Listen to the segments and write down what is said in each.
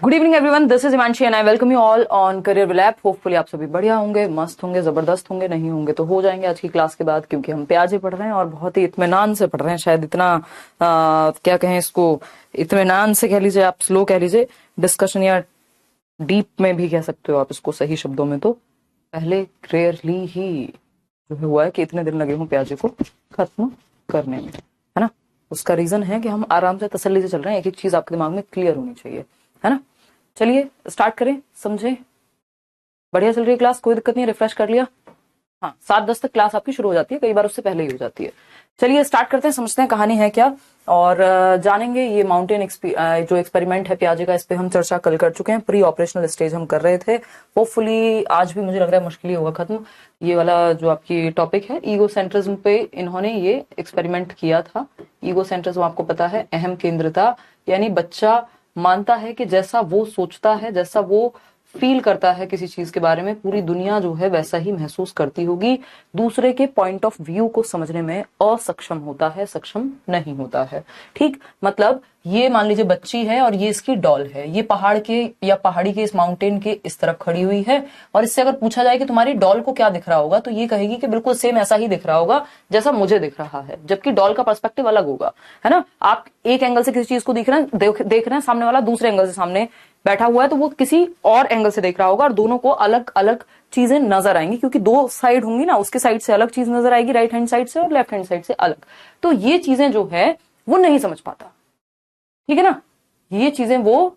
Good evening everyone, this is Himanshi and I welcome you all on career will app. Hopefully आप सभी बढ़िया होंगे, मस्त होंगे, जबरदस्त होंगे। नहीं होंगे तो हो जाएंगे आज की क्लास के बाद, क्योंकि हम प्याजे पढ़ रहे हैं और बहुत ही इत्मीनान से पढ़ रहे हैं। शायद इतना क्या कहें इसको, इत्मीनान से कह लीजिए, आप स्लो कह लीजिए, डिस्कशन या डीप में भी कह सकते हो आप इसको सही शब्दों में। तो पहले रेयरली ही जो है हुआ है कि इतने दिन लगे हों प्याजे को खत्म करने में, है ना। उसका रीजन है कि हम आराम से तसल्ली से चल रहे हैं। एक एक चीज आपके दिमाग में क्लियर होनी चाहिए, है ना। चलिए स्टार्ट करें, समझें। बढ़िया चल रही है क्लास, कोई दिक्कत नहीं है। रिफ्रेश कर लिया? हाँ, 7:10 तक क्लास आपकी शुरू हो जाती है, कई बार उससे पहले ही हो जाती है। चलिए स्टार्ट करते हैं, समझते हैं कहानी है क्या, और जानेंगे ये माउंटेन जो एक्सपेरिमेंट है प्याजे का। इस पे हम चर्चा कल कर चुके हैं, प्री ऑपरेशनल स्टेज हम कर रहे थे। होपफुली आज भी मुझे लग रहा है मुश्किल ही होगा खत्म। ये वाला जो आपकी टॉपिक है ईगो सेंट्रिज्म पे, इन्होंने ये एक्सपेरिमेंट किया था। ईगो सेंट्रिज्म आपको पता है, अहम केंद्रिता, यानी बच्चा मानता है कि जैसा वो सोचता है, जैसा वो फील करता है किसी चीज के बारे में, पूरी दुनिया जो है वैसा ही महसूस करती होगी। दूसरे के पॉइंट ऑफ व्यू को समझने में असक्षम होता है, सक्षम नहीं होता है। ठीक, मतलब ये मान लीजिए बच्ची है और ये इसकी डॉल है। ये पहाड़ के या पहाड़ी के इस माउंटेन के इस तरफ खड़ी हुई है, और इससे अगर पूछा जाए कि तुम्हारी डॉल को क्या दिख रहा होगा, तो ये कहेगी कि बिल्कुल सेम ऐसा ही दिख रहा होगा जैसा मुझे दिख रहा है, जबकि डॉल का पर्सपेक्टिव अलग होगा, है ना। आप एक एंगल से किसी चीज को देख रहे हैं, सामने वाला दूसरे एंगल से सामने बैठा हुआ है, तो वो किसी और एंगल से देख रहा होगा, और दोनों को अलग अलग चीजें नजर आएंगी, क्योंकि दो साइड होंगी ना, उसके साइड से अलग चीज नजर आएगी, राइट हैंड साइड से, और लेफ्ट हैंड साइड से अलग। तो ये चीजें जो है वो नहीं समझ पाता, ठीक है ना। ये चीजें वो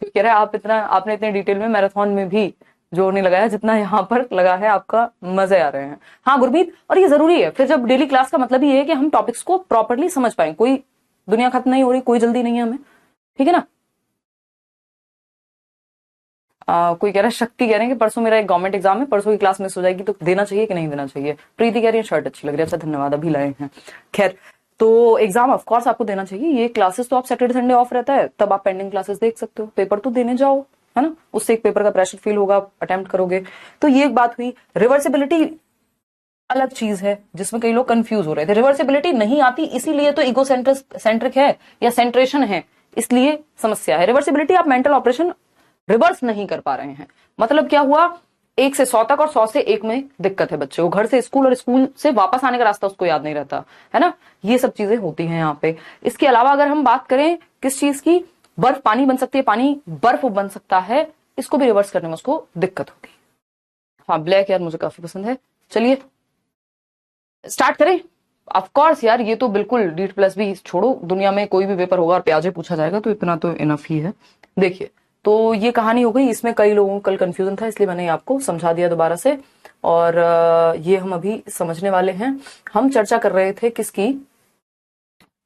कह रहा है, आपने इतने डिटेल में मैराथन में भी जोर नहीं लगाया जितना यहाँ पर लगा है, आपका मजे आ रहे हैं। हाँ गुरमीत, और ये जरूरी है फिर, जब डेली क्लास का मतलब ये है कि हम टॉपिक्स को प्रॉपरली समझ पाए। कोई दुनिया खत्म नहीं हो रही, कोई जल्दी नहीं है हमें, ठीक है ना। कोई कह रहा है, शक्ति कह रहे हैं कि परसों मेरा एक गवर्नमेंट एग्जाम है, परसों की क्लास मिस हो जाएगी, तो देना चाहिए कि नहीं देना चाहिए। प्रीति कह रही है शर्ट अच्छी लग रही है, अच्छा धन्यवाद, अभी लाए हैं। खैर, तो एग्जाम ऑफ कोर्स आपको देना चाहिए। ये क्लासेस तो आप सैटरडे संडे ऑफ रहता है, तब आप पेंडिंग क्लासेस देख सकते हो। पेपर तो देने जाओ, है ना, उससे एक पेपर का प्रेशर फील होगा, अटेम्प्ट करोगे। तो ये एक बात हुई। रिवर्सिबिलिटी अलग चीज है जिसमें कई लोग कंफ्यूज हो रहे थे। रिवर्सिबिलिटी नहीं आती, इसीलिए तो ईगो सेंट्रिक है या सेंट्रेशन है, इसलिए समस्या है। रिवर्सिबिलिटी, आप मेंटल ऑपरेशन रिवर्स नहीं कर पा रहे हैं। मतलब क्या हुआ, 1 से 100 तक और 100 से 1 में दिक्कत है बच्चे को। घर से स्कूल और स्कूल से वापस आने का रास्ता उसको याद नहीं रहता, है ना। ये सब चीजें होती हैं यहाँ पे। इसके अलावा अगर हम बात करें किस चीज की, बर्फ पानी बन सकती है, पानी बर्फ बन सकता है, इसको भी रिवर्स करने में उसको दिक्कत होगी। हाँ ब्लैक यार मुझे काफी पसंद है। चलिए स्टार्ट करें। ऑफ कोर्स यार, ये तो बिल्कुल डीट प्लस भी छोड़ो, दुनिया में कोई भी पेपर होगा और प्याजे पूछा जाएगा तो इतना तो इनफ ही है। देखिए, तो ये कहानी हो गई। इसमें कई लोगों को कल कंफ्यूजन था, इसलिए मैंने आपको समझा दिया दोबारा से, और ये हम अभी समझने वाले हैं। हम चर्चा कर रहे थे किसकी,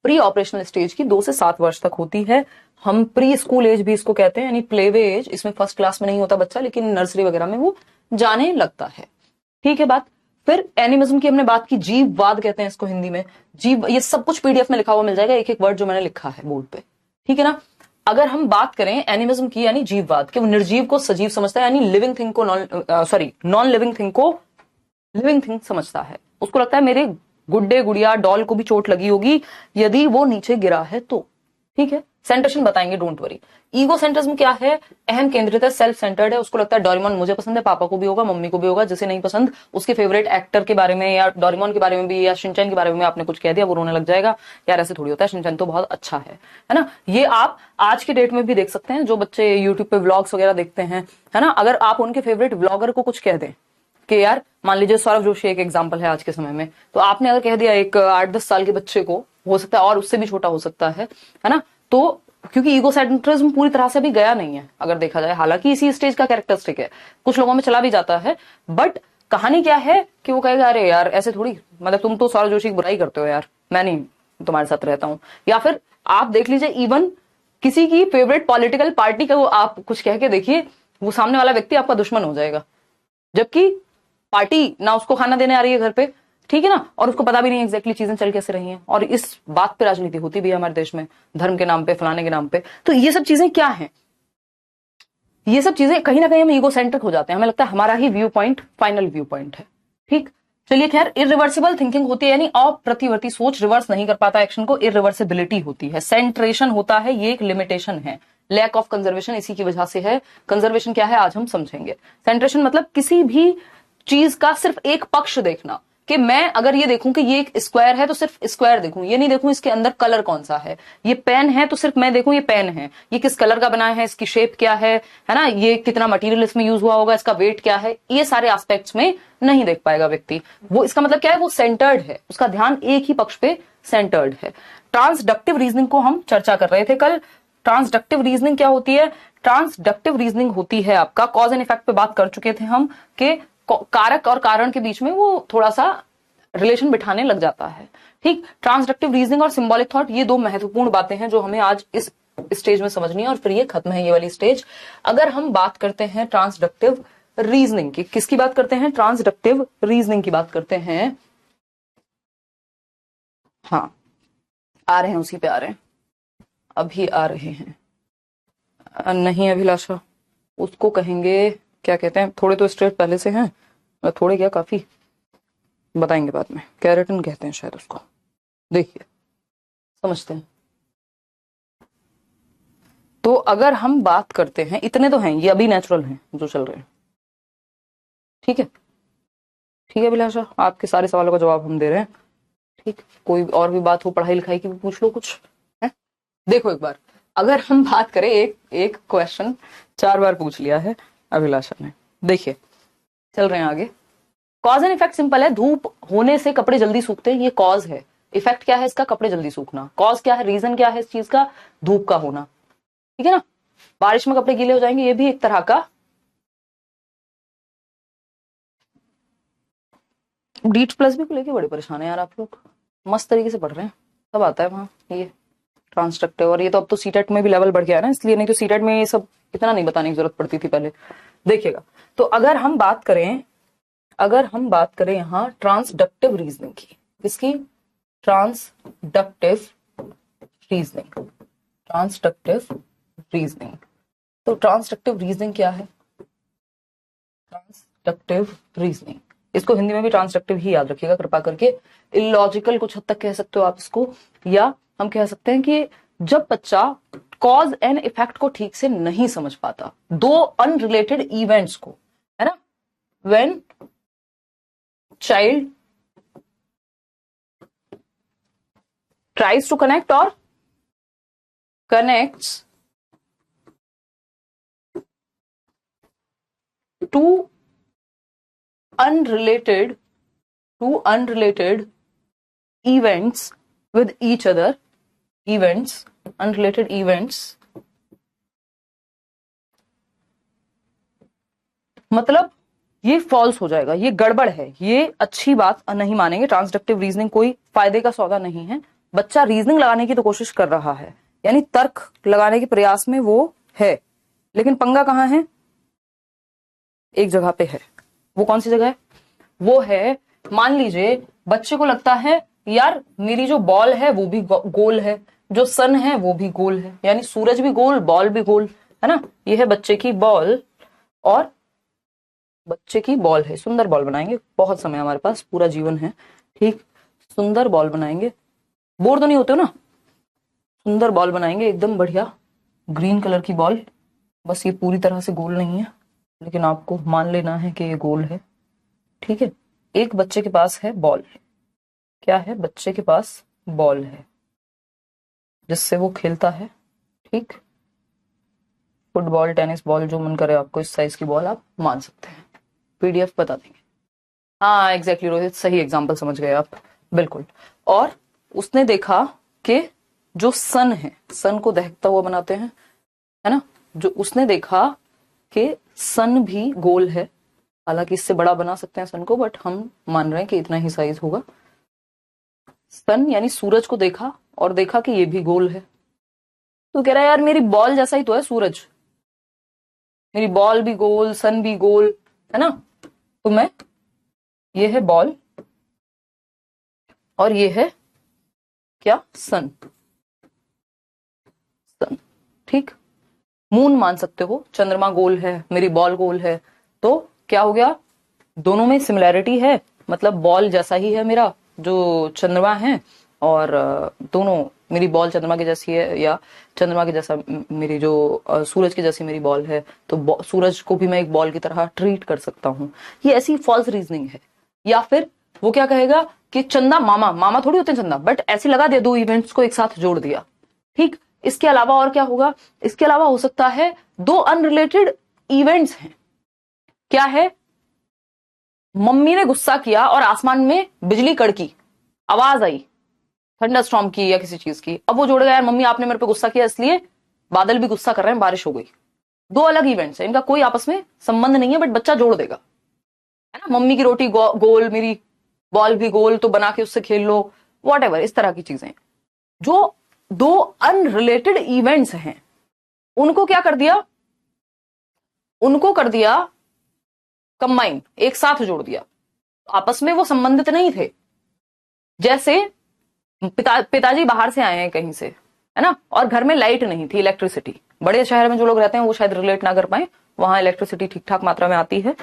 प्री ऑपरेशनल स्टेज की। 2 से 7 वर्ष तक होती है। हम प्री स्कूल एज भी इसको कहते हैं, यानी प्ले वे एज। इसमें फर्स्ट क्लास में नहीं होता बच्चा, लेकिन नर्सरी वगैरह में वो जाने लगता है, ठीक है बात। फिर एनिमिज्म की हमने बात की, जीववाद कहते हैं इसको हिंदी में। जीव, ये सब कुछ पीडीएफ में लिखा हुआ मिल जाएगा, एक एक वर्ड जो मैंने लिखा है बोर्ड पे, ठीक है ना। अगर हम बात करें एनिमिज्म की, यानी जीववाद, कि वो निर्जीव को सजीव समझता है, यानी लिविंग थिंग को नॉन लिविंग थिंग को लिविंग थिंग समझता है। उसको लगता है मेरे गुड्डे गुड़िया डॉल को भी चोट लगी होगी यदि वो नीचे गिरा है तो, ठीक है। सेंट्रेशन बताएंगे, डोंट वरी। ईगो सेंट्रिज्म क्या है, अहम केंद्रित है, सेल्फ सेंटर्ड है। उसको लगता है डोरेमोन मुझे पसंद है, पापा को भी होगा, मम्मी को भी होगा। जिसे नहीं पसंद, उसके फेवरेट एक्टर के बारे में या डोरेमोन के बारे में भी या शिनचैन के बारे में आपने कुछ कह दिया, वो रोने लग जाएगा। यार ऐसे थोड़ी होता है, शिनचैन तो बहुत अच्छा है ना। ये आप आज के डेट में भी देख सकते हैं, जो बच्चे यूट्यूब पे व्लॉग्स वगैरह देखते हैं, है ना। अगर आप उनके फेवरेट व्लॉगर को कुछ कह दें कि यार, मान लीजिए सौरभ जोशी एक एग्जाम्पल है आज के समय में, तो आपने अगर कह दिया एक 8-10 साल के बच्चे को, हो सकता है और उससे भी छोटा हो सकता है ना, तो क्योंकि ईगो सेंट्रिज्म पूरी तरह से भी गया नहीं है अगर देखा जाए, हालांकि इसी स्टेज का कैरेक्टरिस्टिक है, कुछ लोगों में चला भी जाता है। बट कहानी क्या है कि वो कहेगा अरे यार ऐसे थोड़ी, मतलब तुम तो सौरभ जोशी की बुराई करते हो यार, मैं नहीं तुम्हारे साथ रहता हूं। या फिर आप देख लीजिए, इवन किसी की फेवरेट पॉलिटिकल पार्टी का वो आप कुछ कह के देखिए, वो सामने वाला व्यक्ति आपका दुश्मन हो जाएगा, जबकि पार्टी ना उसको खाना देने आ रही है घर पे, ठीक है ना, और उसको पता भी नहीं एग्जैक्टली चीजें चल कैसे रही हैं। और इस बात पे राजनीति होती भी है हमारे देश में, धर्म के नाम पे, फलाने के नाम पे। तो ये सब चीजें क्या हैं, ये सब चीजें कहीं ना कहीं हम ईगो सेंट्रिक हो जाते हैं, हमें लगता है हमारा ही view point final view point है, ठीक। चलिए खैर, इरिवर्सिबल थिंकिंग होती है यानी अप्रतिवर्ती सोच, रिवर्स नहीं कर पाता एक्शन को, इरिवर्सिबिलिटी होती है। सेंट्रेशन होता है, ये एक लिमिटेशन है। लैक ऑफ कंजर्वेशन इसी की वजह से है। कंजर्वेशन क्या है आज हम समझेंगे। सेंट्रेशन मतलब किसी भी चीज का सिर्फ एक पक्ष देखना, कि मैं अगर ये देखूं कि ये एक स्क्वायर है तो सिर्फ स्क्वायर देखूं, ये नहीं देखूं इसके अंदर कलर कौन सा है। ये पेन है तो सिर्फ मैं देखूं ये पेन है, ये किस कलर का बना है, इसकी शेप क्या है ना, ये कितना मटेरियल इसमें यूज हुआ होगा, इसका वेट क्या है, ये सारे एस्पेक्ट्स में नहीं देख पाएगा व्यक्ति। वो इसका मतलब क्या है, वो सेंटर्ड है, उसका ध्यान एक ही पक्ष पे सेंटर्ड है। ट्रांसडक्टिव रीजनिंग को हम चर्चा कर रहे थे कल। ट्रांसडक्टिव रीजनिंग क्या होती है? ट्रांसडक्टिव रीजनिंग होती है आपका, कॉज एंड इफेक्ट पे बात कर चुके थे हम, कि कारक और कारण के बीच में वो थोड़ा सा रिलेशन बिठाने लग जाता है। ठीक, ट्रांसडक्टिव रीजनिंग और सिंबॉलिक थॉट, ये दो महत्वपूर्ण बातें हैं जो हमें आज इस स्टेज में समझनी है, और फिर ये खत्म है ये वाली स्टेज। अगर हम बात करते हैं ट्रांसडक्टिव रीजनिंग की, किसकी बात करते हैं? ट्रांसडक्टिव रीजनिंग की बात करते हैं। हाँ, आ रहे हैं, उसी पे आ रहे हैं, अभी आ रहे हैं। नहीं अभिलाषा, उसको कहेंगे क्या कहते हैं, थोड़े तो स्ट्रेट पहले से हैं, थोड़े क्या काफी, बताएंगे बाद में, कैरेटिन कहते हैं शायद उसको। देखिए समझते हैं। तो अगर हम बात करते हैं, इतने तो हैं, ये अभी नेचुरल हैं जो चल रहे हैं। ठीक है, ठीक है अभिलाषा, आपके सारे सवालों का जवाब हम दे रहे हैं। ठीक, कोई और भी बात हो पढ़ाई लिखाई की भी पूछ लो कुछ है? देखो एक बार, अगर हम बात करें, एक क्वेश्चन 4 बार पूछ लिया है अभिलाषा ने। देखिए चल रहे हैं आगे। कॉज एंड इफेक्ट सिंपल है, धूप होने से कपड़े जल्दी सूखते हैं, ये कॉज है। इफेक्ट क्या है इसका? कपड़े जल्दी सूखना। कॉज क्या है, रीजन क्या है इस चीज का? धूप का होना। ठीक है ना, बारिश में कपड़े गीले हो जाएंगे, ये भी एक तरह का। डीट प्लस भी को लेके बड़े परेशान है यार आप लोग, मस्त तरीके से पढ़ रहे हैं, सब आता है वहां ये ट्रांसडक्टिव। और ये तो अब तो सीटेट में भी लेवल बढ़ गया है ना, इसलिए, नहीं तो सीटेट में ये सब इतना नहीं बताने की जरूरत पड़ती थी पहले। देखिएगा, तो अगर हम बात करें यहाँ ट्रांसडक्टिव रीजनिंग की, किसकी? Transductive reasoning. ट्रांसडक्टिव रीजनिंग, तो ट्रांसडक्टिव रीजनिंग क्या है? ट्रांसडक्टिव रीजनिंग, इसको हिंदी में भी ट्रांसडक्टिव ही याद रखिएगा कृपा करके। इलॉजिकल कुछ हद तक कह सकते हो आप इसको, या हम कह सकते हैं कि जब बच्चा कॉज एंड इफेक्ट को ठीक से नहीं समझ पाता, दो अनरिलेटेड इवेंट्स को, है ना, when child tries to connect or connects two unrelated events with each other, unrelated events, मतलब ये फॉल्स हो जाएगा, ये गड़बड़ है, ये अच्छी बात नहीं मानेंगे। ट्रांसडक्टिव रीजनिंग कोई फायदे का सौदा नहीं है। बच्चा रीजनिंग लगाने की तो कोशिश कर रहा है, यानी तर्क लगाने के प्रयास में वो है, लेकिन पंगा कहाँ है? एक जगह पे है। वो कौन सी जगह है? वो है, मान लीजिए बच्चे को लगता है यार मेरी जो बॉल है वो भी गोल है, जो सन है वो भी गोल है, यानी सूरज भी गोल, बॉल भी गोल, है ना। ये है बच्चे की बॉल, और बच्चे की बॉल है, सुंदर बॉल बनाएंगे, बहुत समय हमारे पास, पूरा जीवन है। ठीक, सुंदर बॉल बनाएंगे, बोर तो नहीं होते हो ना, सुंदर बॉल बनाएंगे एकदम बढ़िया, ग्रीन कलर की बॉल। बस ये पूरी तरह से गोल नहीं है, लेकिन आपको मान लेना है कि ये गोल है। ठीक है, एक बच्चे के पास है बॉल, क्या है? बच्चे के पास बॉल है जिससे वो खेलता है। ठीक, फुटबॉल, टेनिस बॉल, जो मन करे आपको, इस साइज की बॉल आप मान सकते हैं, पीडीएफ बता देंगे। हाँ एग्जैक्टली रोहित, सही एग्जाम्पल समझ गए आप, बिल्कुल। और उसने देखा कि जो सन है, सन को दहकता हुआ बनाते हैं, है ना, जो उसने देखा कि सन भी गोल है, हालांकि इससे बड़ा बना सकते हैं सन को, बट हम मान रहे हैं कि इतना ही साइज होगा। सन यानी सूरज को देखा और देखा कि ये भी गोल है, तो कह रहा है यार मेरी बॉल जैसा ही तो है सूरज, मेरी बॉल भी गोल, सन भी गोल, है ना, तो मैं, ये है बॉल और ये है क्या? सन। ठीक, मून मान सकते हो, चंद्रमा गोल है, मेरी बॉल गोल है, तो क्या हो गया? दोनों में सिमिलैरिटी है, मतलब बॉल जैसा ही है मेरा जो चंद्रमा है, और दोनों मेरी बॉल चंद्रमा की जैसी है, या चंद्रमा के जैसा मेरी जो सूरज की जैसी मेरी बॉल है, तो सूरज को भी मैं एक बॉल की तरह ट्रीट कर सकता हूं। ये ऐसी फॉल्स रीजनिंग है। या फिर वो क्या कहेगा कि चंदा मामा, मामा थोड़ी होते हैं चंदा, बट ऐसे लगा दिया, दो इवेंट्स को एक साथ जोड़ दिया। ठीक, इसके अलावा और क्या होगा? इसके अलावा हो सकता है दो अनरिलेटेड इवेंट्स हैं। क्या है? मम्मी ने गुस्सा किया और आसमान में बिजली कड़की, आवाज आई थंडरस्टॉर्म की या किसी चीज की। अब वो जोड़ गया, यार मम्मी आपने मेरे पे गुस्सा किया इसलिए बादल भी गुस्सा कर रहे हैं, बारिश हो गई। दो अलग इवेंट्स हैं, इनका कोई आपस में संबंध नहीं है, बट बच्चा जोड़ देगा, है ना। मम्मी की रोटी गोल, मेरी बॉल भी गोल, तो बना के उससे खेल लो, वॉट एवर, इस तरह की चीजें। जो दो अनरिलेटेड इवेंट्स हैं उनको क्या कर दिया? उनको कर दिया कंबाइन, एक साथ जोड़ दिया। आपस में वो संबंधित नहीं थे। जैसे पिताजी बाहर से आए हैं कहीं से, है ना, और घर में लाइट नहीं थी, इलेक्ट्रिसिटी। बड़े शहर में जो लोग रहते हैं वो शायद रिलेट ना कर पाए, वहां इलेक्ट्रिसिटी ठीक ठाक मात्रा में आती है।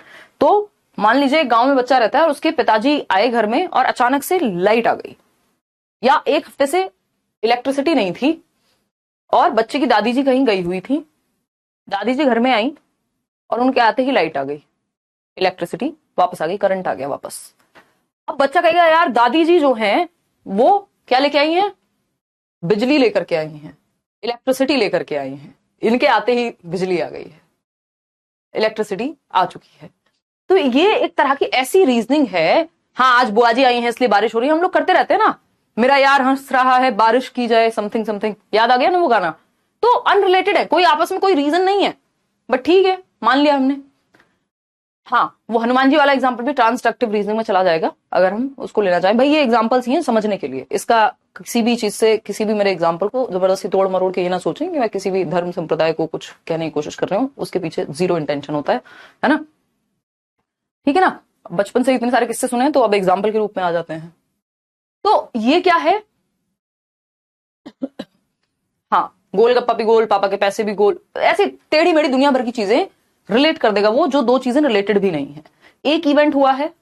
तो मान लीजिए एक गांव में बच्चा रहता है और उसके पिताजी आए घर में और अचानक से लाइट आ गई, या एक हफ्ते से इलेक्ट्रिसिटी नहीं थी, और बच्चे की दादी जी कहीं गई हुई थी, दादी जी घर में आई और उनके आते ही लाइट आ गई, इलेक्ट्रिसिटी वापस आ गई, करंट आ गया वापस। अब बच्चा कहेगा यार दादी जी जो हैं वो क्या लेके आई हैं? बिजली लेकर के आई हैं, इलेक्ट्रिसिटी लेकर के आई हैं, इनके आते ही बिजली आ गई है, इलेक्ट्रिसिटी आ चुकी है। तो ये एक तरह की ऐसी रीजनिंग है। हाँ, आज बुआ जी आई हैं इसलिए बारिश हो रही है, हम लोग करते रहते हैं ना, मेरा यार हंस रहा है बारिश की जाए, समथिंग समथिंग, याद आ गया ना वो गाना। तो अनरिलेटेड है, कोई आपस में कोई रीजन नहीं है, बट ठीक है मान लिया हमने। हाँ, वो हनुमान जी वाला एग्जाम्पल भी ट्रांसडक्टिव रीजनिंग में चला जाएगा अगर हम उसको लेना चाहें। भाई ये एग्जाम्पल्स ही हैं समझने के लिए, इसका किसी भी चीज से, किसी भी मेरे एग्जाम्पल को जबरदस्ती तोड़ मरोड़ के ये ना सोचें कि मैं किसी भी धर्म संप्रदाय को कुछ कहने की कोशिश कर रहा हूँ, उसके पीछे जीरो इंटेंशन होता है ना। ठीक है ना। बचपन से इतने सारे किस्से सुने हैं तो अब एग्जाम्पल के रूप में आ जाते हैं। तो ये क्या है? हाँ, गोलगप्पा भी गोल, पापा के पैसे भी गोल, ऐसी टेढ़ी मेढ़ी दुनिया भर की चीजें रिलेट कर देगा वो, जो दो चीजें रिलेटेड भी नहीं है। एक इवेंट हुआ है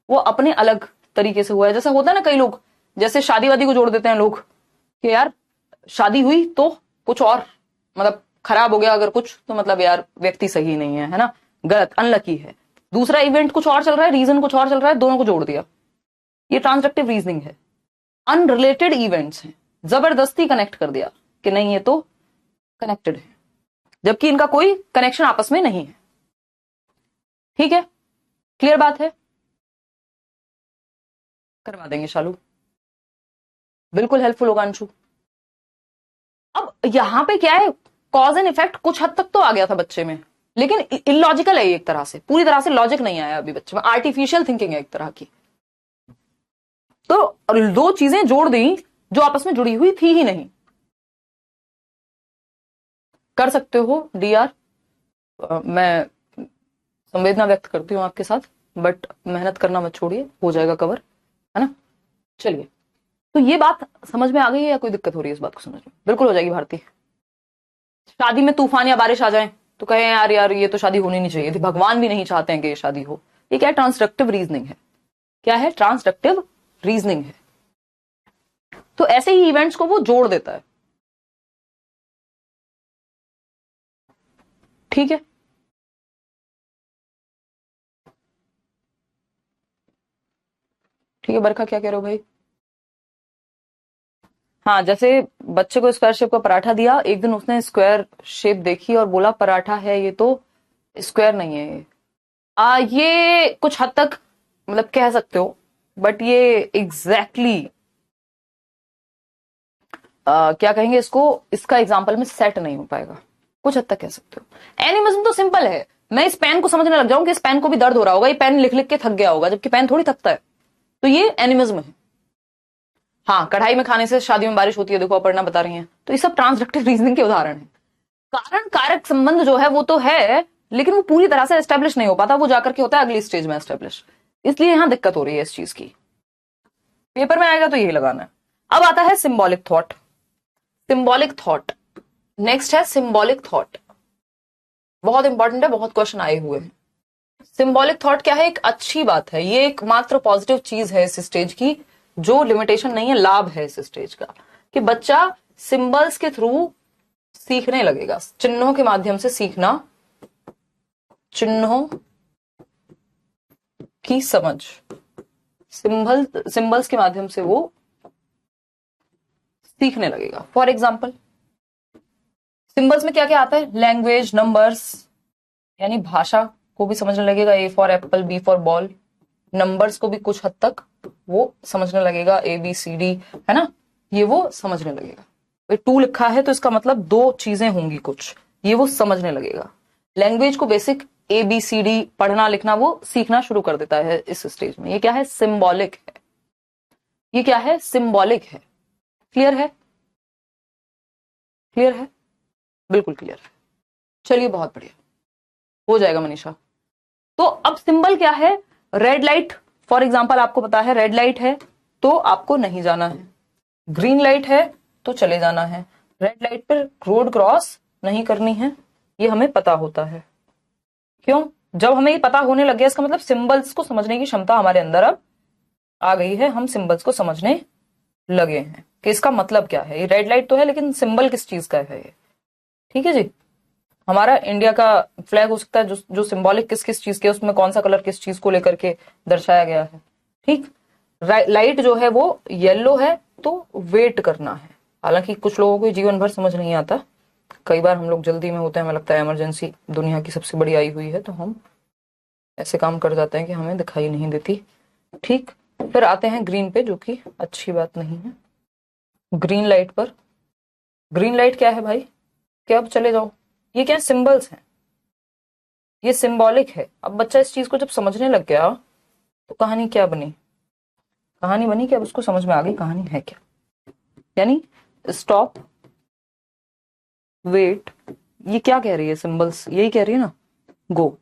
वो अपने अलग तरीके से हुआ है। जैसा होता है ना, कई लोग जैसे शादी वादी को जोड़ देते हैं लोग कि यार शादी हुई तो कुछ और, मतलब खराब हो गया अगर कुछ, तो मतलब यार व्यक्ति सही नहीं है ना, गलत, अनलकी है। दूसरा इवेंट कुछ और चल रहा है, रीजन कुछ और चल रहा है, दोनों को जोड़ दिया। ये ट्रांसडक्टिव रीजनिंग है। अनरिलेटेड इवेंट्स हैं, जबरदस्ती कनेक्ट कर दिया कि नहीं ये तो कनेक्टेड है, जबकि इनका कोई कनेक्शन आपस में नहीं है। ठीक है, क्लियर बात है? करवा देंगे शालू, बिल्कुल हेल्पफुल होगा अंशु। अब यहां पे क्या है, कॉज एंड इफेक्ट कुछ हद तक तो आ गया था बच्चे में, लेकिन इलॉजिकल है एक तरह से, पूरी तरह से लॉजिक नहीं आया अभी बच्चे में, आर्टिफिशियल थिंकिंग है एक तरह की। तो दो चीजें जोड़ दी जो आपस में जुड़ी हुई थी ही नहीं। कर सकते हो डी आर, मैं संवेदना व्यक्त करती हूँ आपके साथ, बट मेहनत करना मत छोड़िए, हो जाएगा कवर, है ना। चलिए, तो ये बात समझ में आ गई है या कोई दिक्कत हो रही है इस बात को समझ में? बिल्कुल हो जाएगी भारती। शादी में तूफान या बारिश आ जाए तो कहें यार यार ये तो शादी होनी नहीं चाहिए थी, भगवान भी नहीं चाहते हैं कि ये शादी हो। ये क्या है? ट्रांसडक्टिव रीजनिंग है। क्या है? ट्रांसडक्टिव रीजनिंग है। तो ऐसे ही इवेंट्स को वो जोड़ देता है। ठीक है, ठीक है। बरखा क्या कह रहे हो भाई? हाँ, जैसे बच्चे को स्क्वायर शेप का पराठा दिया, एक दिन उसने स्क्वायर शेप देखी और बोला पराठा है ये तो स्क्वायर नहीं है ये। ये कुछ हद तक मतलब कह सकते हो, बट ये एग्जैक्टली क्या कहेंगे इसको, इसका एग्जाम्पल में सेट नहीं हो पाएगा। कुछ हद तक कह सकते हो। एनिमिज्म तो सिंपल है, मैं इस पेन को समझने लग जाऊं कि इस पेन को भी दर्द हो रहा होगा, ये पेन लिख लिख के थक गया होगा, जबकि पेन थोड़ी थकता है। तो ये एनिमिज्म है। हाँ, कढ़ाई में खाने से शादी में बारिश होती है, देखो अपर्णा बता रही है। तो ये सब ट्रांसडक्टिव रीजनिंग के उदाहरण है। कारण कारक संबंध जो है वो तो है, लेकिन वो पूरी तरह से एस्टेब्लिश नहीं हो पाता, वो जाकर के होता है अगली स्टेज में एस्टेब्लिश। इसलिए यहां दिक्कत हो रही है इस चीज की। पेपर में आएगा तो यही लगाना है। अब आता है symbolic thought. Symbolic thought next है। सिंबॉलिक थॉट बहुत इंपॉर्टेंट है, बहुत क्वेश्चन आए हुए हैं। सिंबॉलिक थॉट क्या है? एक अच्छी बात है, ये एक मात्र पॉजिटिव चीज है इस स्टेज की, जो लिमिटेशन नहीं है, लाभ है इस स्टेज का, कि बच्चा सिंबल्स के थ्रू सीखने लगेगा, चिन्हों के माध्यम से सीखना, चिन्हों की समझ, सिंबल्स के माध्यम से वो सीखने लगेगा। फॉर एग्जाम्पल, सिंबल्स में क्या क्या आता है? लैंग्वेज, नंबर्स, यानी भाषा को भी समझने लगेगा, A for apple, B for ball. Numbers को भी कुछ हद तक वो समझने लगेगा, ए बी सी डी, है ना, ये वो समझने लगेगा। ये 2 लिखा है तो इसका मतलब 2 चीजें होंगी कुछ, ये वो समझने लगेगा। लैंग्वेज को basic A B C D पढ़ना लिखना वो सीखना शुरू कर देता है इस स्टेज में। ये क्या है? सिंबॉलिक है। ये क्या है? सिंबॉलिक है। क्लियर है? क्लियर है? बिल्कुल क्लियर है। चलिए, बहुत बढ़िया, हो जाएगा मनीषा। तो अब सिंबल क्या है? रेड लाइट फॉर एग्जांपल, आपको पता है रेड लाइट है तो आपको नहीं जाना है, ग्रीन लाइट है तो चले जाना है, रेड लाइट पर रोड क्रॉस नहीं करनी है, ये हमें पता होता है। क्यों? जब हमें ये पता होने लग गया, इसका मतलब सिंबल्स को समझने की क्षमता हमारे अंदर अब आ गई है, हम सिंबल्स को समझने लगे हैं कि इसका मतलब क्या है। ये रेड लाइट तो है, लेकिन सिंबल किस चीज का है ये? ठीक है जी, हमारा इंडिया का फ्लैग हो सकता है, जो सिंबॉलिक किस किस चीज के, उसमें कौन सा कलर किस चीज को लेकर के दर्शाया गया है। ठीक, लाइट जो है वो येलो है तो वेट करना है। हालांकि कुछ लोगों को जीवन भर समझ नहीं आता, कई बार हम लोग जल्दी में होते हैं, हमें लगता है इमरजेंसी दुनिया की सबसे बड़ी आई हुई है, तो हम ऐसे काम कर जाते हैं कि हमें दिखाई नहीं देती। ठीक, फिर आते हैं ग्रीन पे, जो कि अच्छी बात नहीं है। ग्रीन लाइट पर, ग्रीन लाइट क्या है भाई? कि अब चले जाओ। ये क्या सिंबल्स हैं, ये सिंबॉलिक है। अब बच्चा इस चीज को जब समझने लग गया तो कहानी क्या बनी? कहानी बनी कि अब उसको समझ में आ गई कहानी है क्या। यानी स्टॉप, वेट, ये क्या कह रही है? सिंबल्स यही कह रही है ना, गो।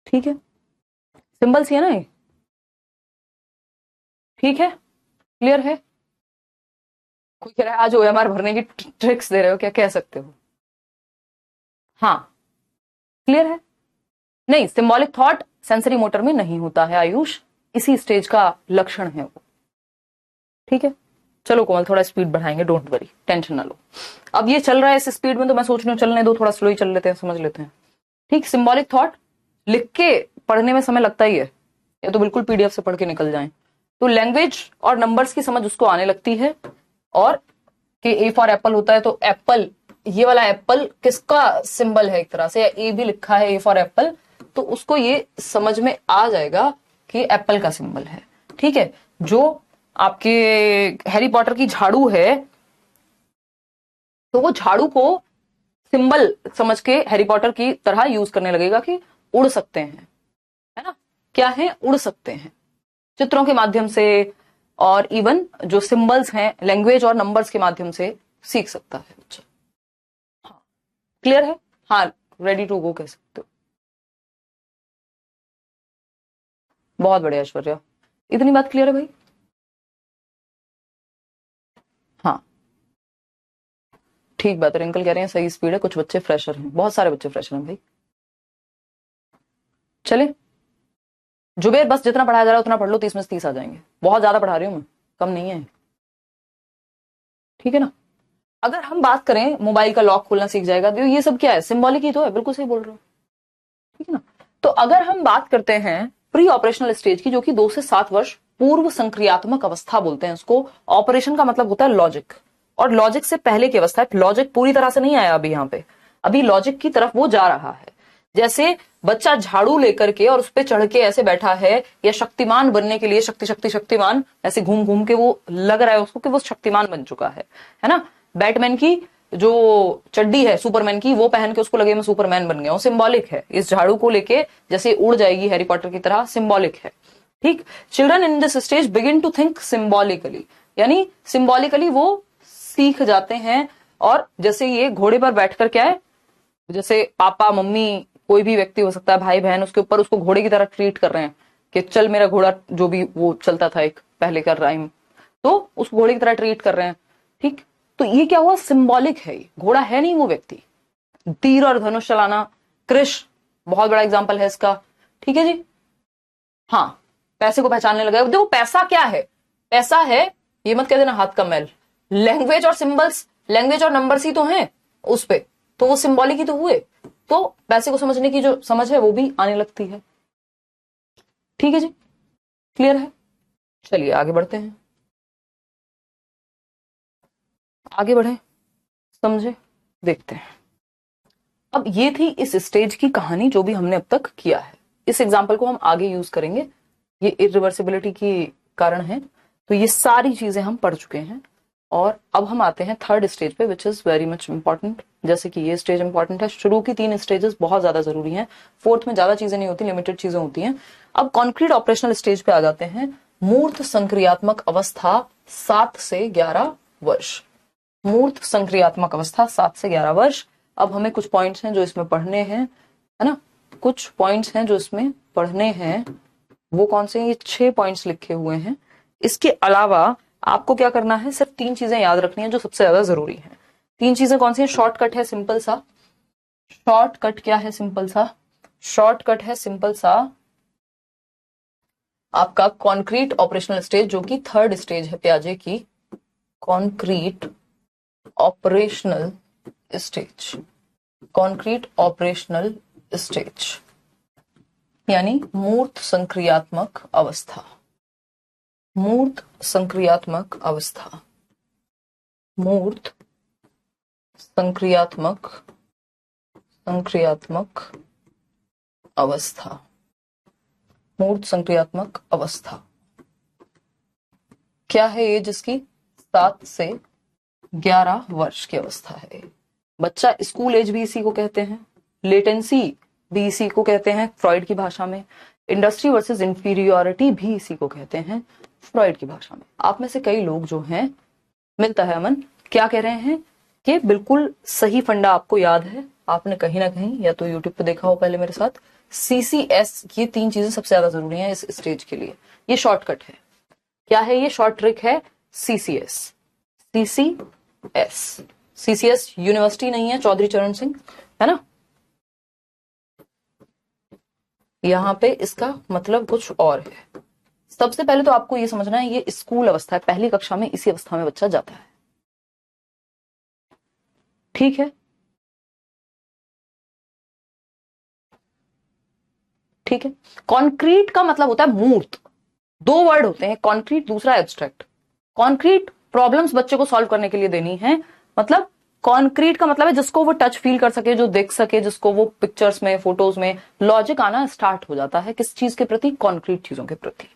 ठीक है, सिंबल्स ये ना ये, ठीक है, क्लियर है? कोई कह रहा है आज ओएमआर भरने की ट्रिक्स दे रहे हो क्या? कह सकते हो। हाँ, क्लियर है? नहीं, सिंबॉलिक थॉट सेंसरी मोटर में नहीं होता है आयुष, इसी स्टेज का लक्षण है वो। ठीक है, चलो कोमल, थोड़ा स्पीड बढ़ाएंगे, डोंट वरी, टेंशन ना लो। अब ये चल रहा है इस स्पीड में, तो मैं सोच रही हूँ चलने दो, थोड़ा स्लो ही चल लेते हैं, समझ लेते हैं। ठीक, सिंबॉलिक थॉट लिख के पढ़ने में समय लगता ही है, या तो बिल्कुल पीडीएफ से पढ़ के निकल जाएं। तो लैंग्वेज और नंबर्स की समझ उसको आने लगती है, और कि ए फॉर एप्पल होता है तो एप्पल, ये वाला एप्पल किसका सिंबल है एक तरह से, या ए भी लिखा है ए फॉर एप्पल, तो उसको ये समझ में आ जाएगा कि एप्पल का सिंबल है। ठीक है, जो आपके हैरी पॉटर की झाड़ू है, तो वो झाड़ू को सिंबल समझ के हैरी पॉटर की तरह यूज करने लगेगा कि उड़ सकते हैं, है ना, क्या है, उड़ सकते हैं, चित्रों के माध्यम से, और इवन जो सिंबल्स हैं लैंग्वेज और नंबर्स के माध्यम से सीख सकता है बच्चा। हाँ, क्लियर है? हाँ, रेडी टू गो कह सकते हो। बहुत बढ़िया ऐश्वर्या, इतनी बात क्लियर है भाई? हाँ, ठीक बात है। रिंकल कह रहे हैं सही स्पीड है, कुछ बच्चे फ्रेशर हैं, बहुत सारे बच्चे फ्रेशर हैं भाई। चले जुबेर, बस जितना पढ़ाया जा रहा है उतना पढ़ लो, 30 में से 30 आ जाएंगे, बहुत ज्यादा पढ़ा रही हूं मैं, कम नहीं है। ठीक है ना? अगर हम बात करें मोबाइल का लॉक खोलना सीख जाएगा, तो ये सब क्या है? सिंबॉलिक ही तो है, बिल्कुल सही बोल रहे हो। ठीक है ना? तो अगर हम बात करते हैं प्री ऑपरेशनल स्टेज की, जो कि 2 से 7 वर्ष पूर्व संक्रियात्मक अवस्था बोलते हैं इसको। ऑपरेशन का मतलब होता है लॉजिक, और लॉजिक से पहले की अवस्था है। लॉजिक पूरी तरह से नहीं आया अभी यहाँ पे, अभी लॉजिक की तरफ वो जा रहा है। जैसे बच्चा झाड़ू लेकर के और उस पर चढ़ के ऐसे बैठा है, या शक्तिमान बनने के लिए शक्ति शक्ति शक्तिमान ऐसे घूम घूम के वो लग रहा है उसको कि वो शक्तिमान बन चुका है ना। बैटमैन की जो चड्डी है सुपरमैन की, वो पहन के उसको लगे मैं सुपरमैन बन गया हूं, सिंबॉलिक है। इस झाड़ू को लेके जैसे उड़ जाएगी हैरी पॉटर की तरह, सिंबॉलिक है। ठीक, children in this stage begin to think symbolically, यानी सिंबॉलिकली वो सीख जाते हैं। और जैसे ये घोड़े पर बैठकर क्या है, जैसे पापा मम्मी कोई भी व्यक्ति हो सकता है, भाई बहन, उसके ऊपर उसको घोड़े की तरह ट्रीट कर रहे हैं कि चल मेरा घोड़ा, जो भी वो चलता था एक पहले का राइम, तो उस घोड़े की तरह ट्रीट कर रहे हैं। ठीक, तो ये क्या हुआ? सिंबॉलिक है, घोड़ा है नहीं वो व्यक्ति। तीर और धनुष चलाना, कृष बहुत बड़ा एग्जाम्पल है इसका, ठीक है जी। हाँ, पैसे को पहचानने लगा। देखो पैसा क्या है, पैसा है, ये मत कह देना हाथ का मैल, लैंग्वेज और सिंबल्स, लैंग्वेज और नंबर्स ही तो हैं उस पे, तो वो सिंबॉलिक ही तो हुए, तो पैसे को समझने की जो समझ है वो भी आने लगती है। ठीक है जी, क्लियर है। चलिए आगे बढ़ते हैं, आगे बढ़े, समझे, देखते हैं। अब ये थी इस स्टेज की कहानी जो भी हमने अब तक किया है। इस एग्जाम्पल को हम आगे यूज करेंगे, ये इरिवर्सिबिलिटी की कारण है। तो ये सारी चीजें हम पढ़ चुके हैं और अब हम आते हैं थर्ड स्टेज पे, which is very much important. जैसे कि ये स्टेज इंपॉर्टेंट है, शुरू की 3 स्टेजेस बहुत ज्यादा जरूरी हैं, फोर्थ में ज्यादा चीजें नहीं होती, लिमिटेड चीजें होती हैं। अब कॉन्क्रीट ऑपरेशनल स्टेज पे आ जाते हैं, मूर्त संक्रियात्मक अवस्था 7 से 11 वर्ष। मूर्त संक्रियात्मक अवस्था 7 से 11 वर्ष। अब हमें कुछ पॉइंट्स हैं जो इसमें पढ़ने हैं, है ना, कुछ पॉइंट्स हैं जो इसमें पढ़ने हैं। वो कौन से हैं? ये 6 पॉइंट्स लिखे हुए हैं। इसके अलावा आपको क्या करना है, सिर्फ 3 चीजें याद रखनी है जो सबसे ज्यादा जरूरी है। 3 चीजें कौन सी हैं? शॉर्टकट है सिंपल सा, शॉर्टकट क्या है सिंपल सा, शॉर्टकट है सिंपल सा आपका कॉन्क्रीट ऑपरेशनल स्टेज, जो कि थर्ड स्टेज है प्याजे की, concrete operational stage, concrete operational stage यानी मूर्त संक्रियात्मक अवस्था, मूर्त संक्रियात्मक अवस्था, मूर्त संक्रियात्मक अवस्था, मूर्त संक्रियात्मक अवस्था क्या है ये? जिसकी 7 से 11 वर्ष की अवस्था है। बच्चा स्कूल एज भी इसी को कहते हैं, लेटेंसी भी इसी को कहते हैं फ्रॉइड की भाषा में, इंडस्ट्री वर्सेस इंफीरियोरिटी भी इसी को कहते हैं फ्रॉइड की भाषा में। आप में से कई लोग जो हैं, मिलता है अमन, क्या कह रहे हैं कि बिल्कुल सही फंडा आपको याद है, आपने कहीं ना कहीं या तो यूट्यूब पे देखा हो पहले मेरे साथ। CCS, ये 3 चीजें सबसे ज्यादा जरूरी हैं इस स्टेज के लिए। ये शॉर्टकट है, क्या है ये? शॉर्ट ट्रिक है CCS। CCS यूनिवर्सिटी नहीं है चौधरी चरण सिंह, है ना, यहां पे इसका मतलब कुछ और है। सबसे पहले तो आपको ये समझना है, ये स्कूल अवस्था है, पहली कक्षा में इसी अवस्था में बच्चा जाता है, ठीक है, ठीक है। कॉन्क्रीट का मतलब होता है मूर्त, 2 वर्ड होते हैं, कॉन्क्रीट दूसरा एब्स्ट्रैक्ट। कॉन्क्रीट प्रॉब्लम्स बच्चे को सॉल्व करने के लिए देनी है, मतलब कॉन्क्रीट का मतलब है जिसको वो टच फील कर सके, जो देख सके, जिसको वो पिक्चर्स में, फोटोज में लॉजिक आना स्टार्ट हो जाता है किस चीज के प्रति? कॉन्क्रीट चीजों के प्रति।